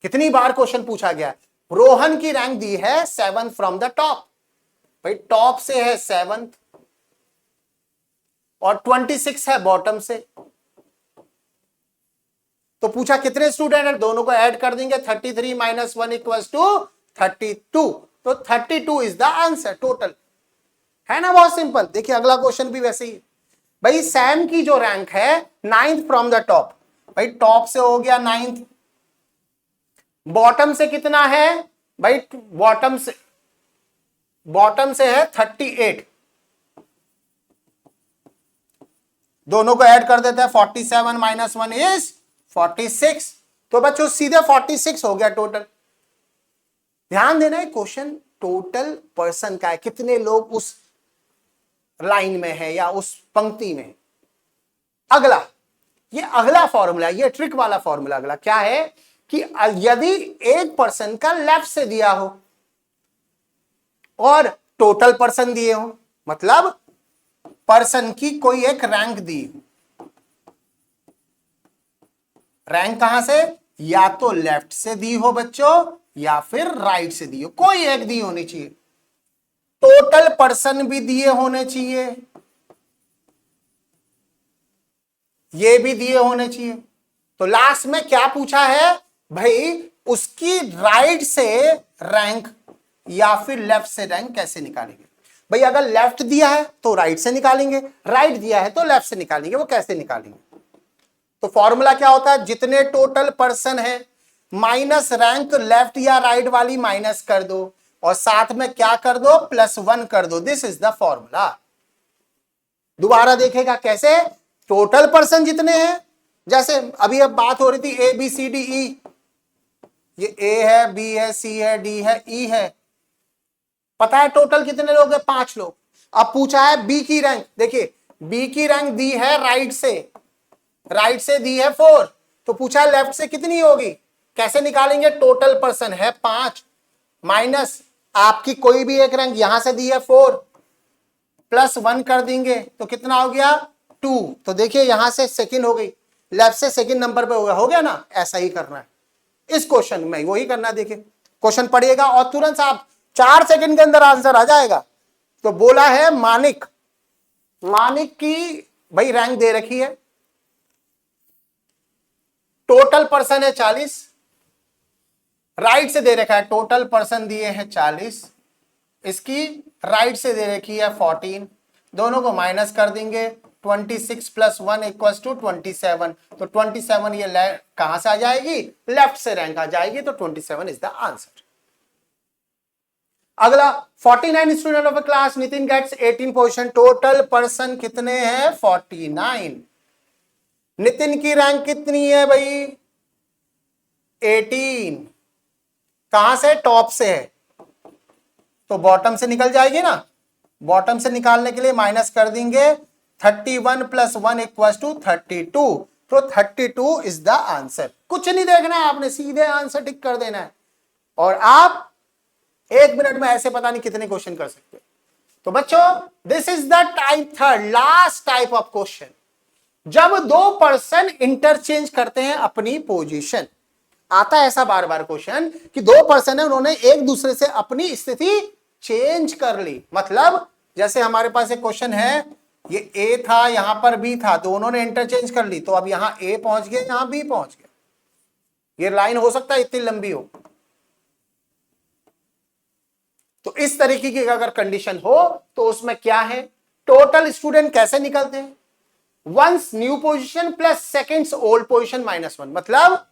कितनी बार क्वेश्चन पूछा गया है। रोहन की रैंक दी है 7th फ्रॉम द टॉप, भाई टॉप से है 7th और 26 है बॉटम से। तो पूछा कितने स्टूडेंट है, दोनों को ऐड कर देंगे, 33 - 1 = 32, तो 32 इज द आंसर टोटल, है ना? बहुत सिंपल। देखिए अगला क्वेश्चन भी वैसे ही, भाई सैम की जो रैंक है 9th फ्रॉम द टॉप, भाई टॉप से हो गया 9th, बॉटम से कितना है? भाई बॉटम से बॉटम से है 38, दोनों को ऐड कर देते हैं, 47 माइनस 1 इज 46। तो बच्चों सीधे 46 हो गया टोटल। ध्यान देना है क्वेश्चन टोटल पर्सन का है, कितने लोग उस लाइन में है या उस पंक्ति में। अगला, ये अगला फॉर्मूला, ये ट्रिक वाला फॉर्मूला अगला क्या है कि यदि एक पर्सन का लेफ्ट से दिया हो और टोटल पर्सन दिए हो, मतलब पर्सन की कोई एक रैंक दी, रैंक कहां से, या तो लेफ्ट से दी हो बच्चों या फिर राइट से दी हो, कोई एक दी होनी चाहिए। टोटल पर्सन भी दिए होने चाहिए, ये भी दिए होने चाहिए। तो लास्ट में क्या पूछा है भाई, उसकी राइट से रैंक या फिर लेफ्ट से रैंक कैसे निकालेंगे। भाई अगर लेफ्ट दिया है तो राइट से निकालेंगे, राइट दिया है तो लेफ्ट से निकालेंगे, वो कैसे निकालेंगे। तो फॉर्मूला क्या होता है, जितने टोटल पर्सन है माइनस रैंक लेफ्ट या राइट वाली माइनस कर दो और साथ में क्या कर दो, +1 कर दो। This is the formula. दोबारा देखेगा कैसे, टोटल पर्सन जितने हैं, जैसे अभी अब बात हो रही थी A B C D E, ये ए है, बी है, सी है, डी है, ई है, पता है टोटल कितने लोग हैं, 5 लोग। अब पूछा है बी की रैंक, देखिए बी की रैंक दी है राइट से दी है 4, तो पूछा है लेफ्ट से कितनी होगी, कैसे निकालेंगे, टोटल पर्सन है 5 माइनस आपकी कोई भी एक रैंक यहां से दी है 4, +1 कर देंगे तो कितना हो गया 2। तो देखिए यहां से सेकंड हो गई, लेफ्ट से सेकंड नंबर पे हो गया ना। ऐसा ही करना है इस क्वेश्चन में, वही करना है। देखिए क्वेश्चन पढ़िएगा और तुरंत आप 4 सेकंड के अंदर आंसर आ जाएगा। तो बोला है मानिक की भाई रैंक दे रखी है, टोटल पर्सन है 40, राइट से दे रखा है टोटल पर्सन दिए हैं 40, इसकी राइट से दे रखी है 14, दोनों को माइनस कर देंगे, 26 + 1 = 27। तो 27 ये कहां से आ जाएगी, लेफ्ट से रैंक आ जाएगी, तो 27 इज द आंसर। अगला 49 student of a class, Nitin gets 18 position, total person कितने हैं 49, नितिन की रैंक कितनी है भाई 18, कहां से, टॉप से है, तो बॉटम से निकल जाएगी ना। बॉटम से निकालने के लिए माइनस कर देंगे, 31 + 1 = 32, तो 32 इज द आंसर। कुछ नहीं देखना है आपने, सीधे आंसर टिक कर देना है और आप 1 मिनट में ऐसे पता नहीं कितने क्वेश्चन कर सकते। तो बच्चों this is the type third, last type of question, जब 2 पर्सन इंटरचेंज करते हैं अपनी पोजीशन। आता है ऐसा बार बार क्वेश्चन कि 2 पर्सन है, उन्होंने एक दूसरे से अपनी स्थिति चेंज कर ली। मतलब जैसे हमारे पास एक क्वेश्चन है, ये ए था, यहां पर बी था, दोनों ने इंटरचेंज कर ली, तो अब यहां ए पहुंच गया, यहां बी पहुंच गया। ये लाइन हो सकता है इतनी लंबी हो। तो इस तरीके की अगर कंडीशन हो तो उसमें क्या है, टोटल स्टूडेंट कैसे निकलते हैं, once new position plus seconds old position -1। मतलब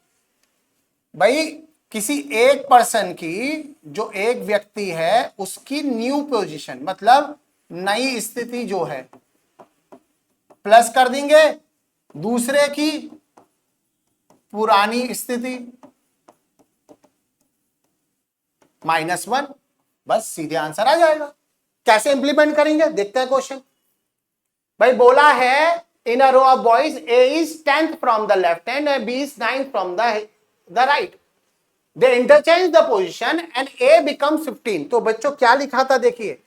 भाई किसी एक पर्सन की, जो एक व्यक्ति है उसकी न्यू पोजीशन मतलब नई स्थिति जो है, प्लस कर देंगे दूसरे की पुरानी स्थिति -1, बस सीधे आंसर आ जाएगा। कैसे इंप्लीमेंट करेंगे देखते हैं क्वेश्चन। भाई बोला है in a row of boys A is 10th from the left hand and B is 9th from the right, they interchange the position and A become 15। तो बच्चों क्या लिखा था देखिए,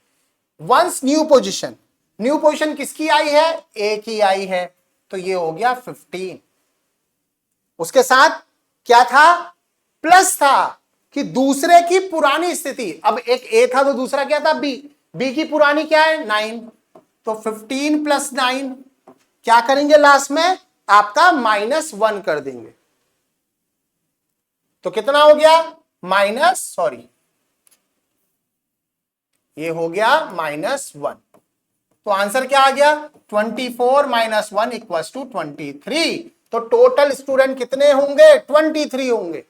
once new position, new position किसकी आई है, ए की आई है, तो ये हो गया 15। उसके साथ क्या था, प्लस था कि दूसरे की पुरानी स्थिति, अब एक ए था तो दूसरा क्या था बी, बी की पुरानी क्या है 9, तो 15 + 9 क्या करेंगे लास्ट में आपका -1 कर देंगे, तो कितना हो गया ये हो गया -1। तो आंसर क्या आ गया 24 - 1 = 23। तो टोटल स्टूडेंट कितने होंगे 23 होंगे।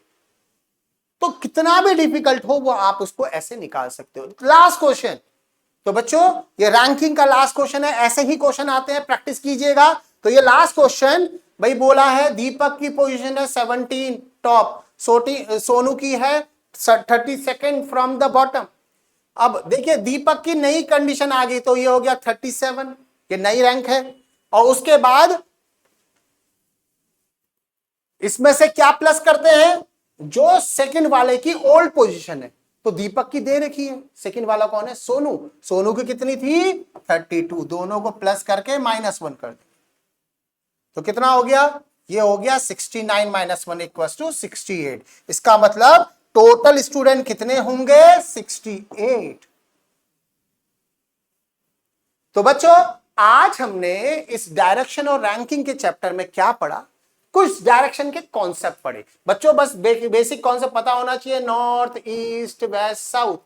तो कितना भी डिफिकल्ट हो वो आप उसको ऐसे निकाल सकते हो। लास्ट क्वेश्चन, तो बच्चों ये रैंकिंग का लास्ट क्वेश्चन है, ऐसे ही क्वेश्चन आते हैं, प्रैक्टिस कीजिएगा। तो ये लास्ट क्वेश्चन भाई बोला है दीपक की पोजीशन है 17 टॉप, सोनू की है 32 फ्रॉम द बॉटम। अब देखिए दीपक की नई कंडीशन आ गई, तो ये हो गया 37, ये नई रैंक है। और उसके बाद इसमें से क्या प्लस करते हैं, जो सेकंड वाले की ओल्ड पोजीशन है, तो दीपक की दे रखी है, सेकंड वाला कौन है, सोनू, सोनू की कितनी थी 32, दोनों को प्लस करके -1 कर दे, तो कितना हो गया, ये हो गया 69 - 1 = 68। इसका मतलब टोटल स्टूडेंट कितने होंगे, 68। तो बच्चों आज हमने इस डायरेक्शन और रैंकिंग के चैप्टर में क्या पढ़ा, कुछ डायरेक्शन के कॉन्सेप्ट पढ़े। बच्चों बस बेसिक कॉन्सेप्ट पता होना चाहिए, north, east, west, south,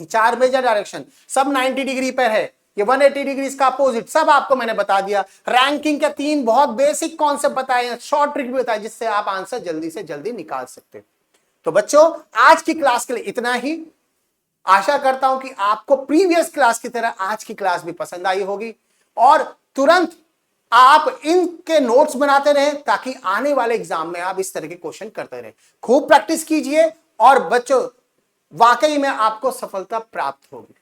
4 major direction, सब 90 डिग्री पर है, ये 180 डिग्री का अपोजिट, सब आपको मैंने बता दिया। रैंकिंग के 3 बहुत बेसिक कॉन्सेप्ट बताए, शॉर्ट ट्रिक भी बताए, जिससे आप आंसर जल्दी से जल्दी निकाल सकते। तो बच्चों आज की क्लास के लिए इतना ही। आशा करता हूं कि आपको प्रीवियस क्लास की तरह आज की क्लास भी पसंद आई होगी, और तुरंत आप इनके नोट्स बनाते रहें, ताकि आने वाले एग्जाम में आप इस तरह के क्वेश्चन करते रहें। खूब प्रैक्टिस कीजिए, और बच्चों वाकई में आपको सफलता प्राप्त होगी,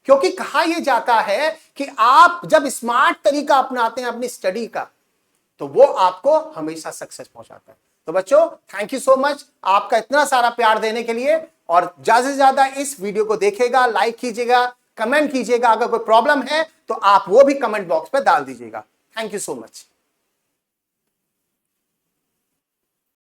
क्योंकि कहा यह जाता है कि आप जब स्मार्ट तरीका अपनाते हैं अपनी स्टडी का, तो वो आपको हमेशा सक्सेस पहुंचाता है। तो बच्चों थैंक यू सो मच आपका इतना सारा प्यार देने के लिए, और ज्यादा से ज्यादा इस वीडियो को देखिएगा, लाइक कीजिएगा, कमेंट कीजिएगा, अगर कोई प्रॉब्लम है तो आप वो भी कमेंट बॉक्स पे डाल दीजिएगा। Thank you so much.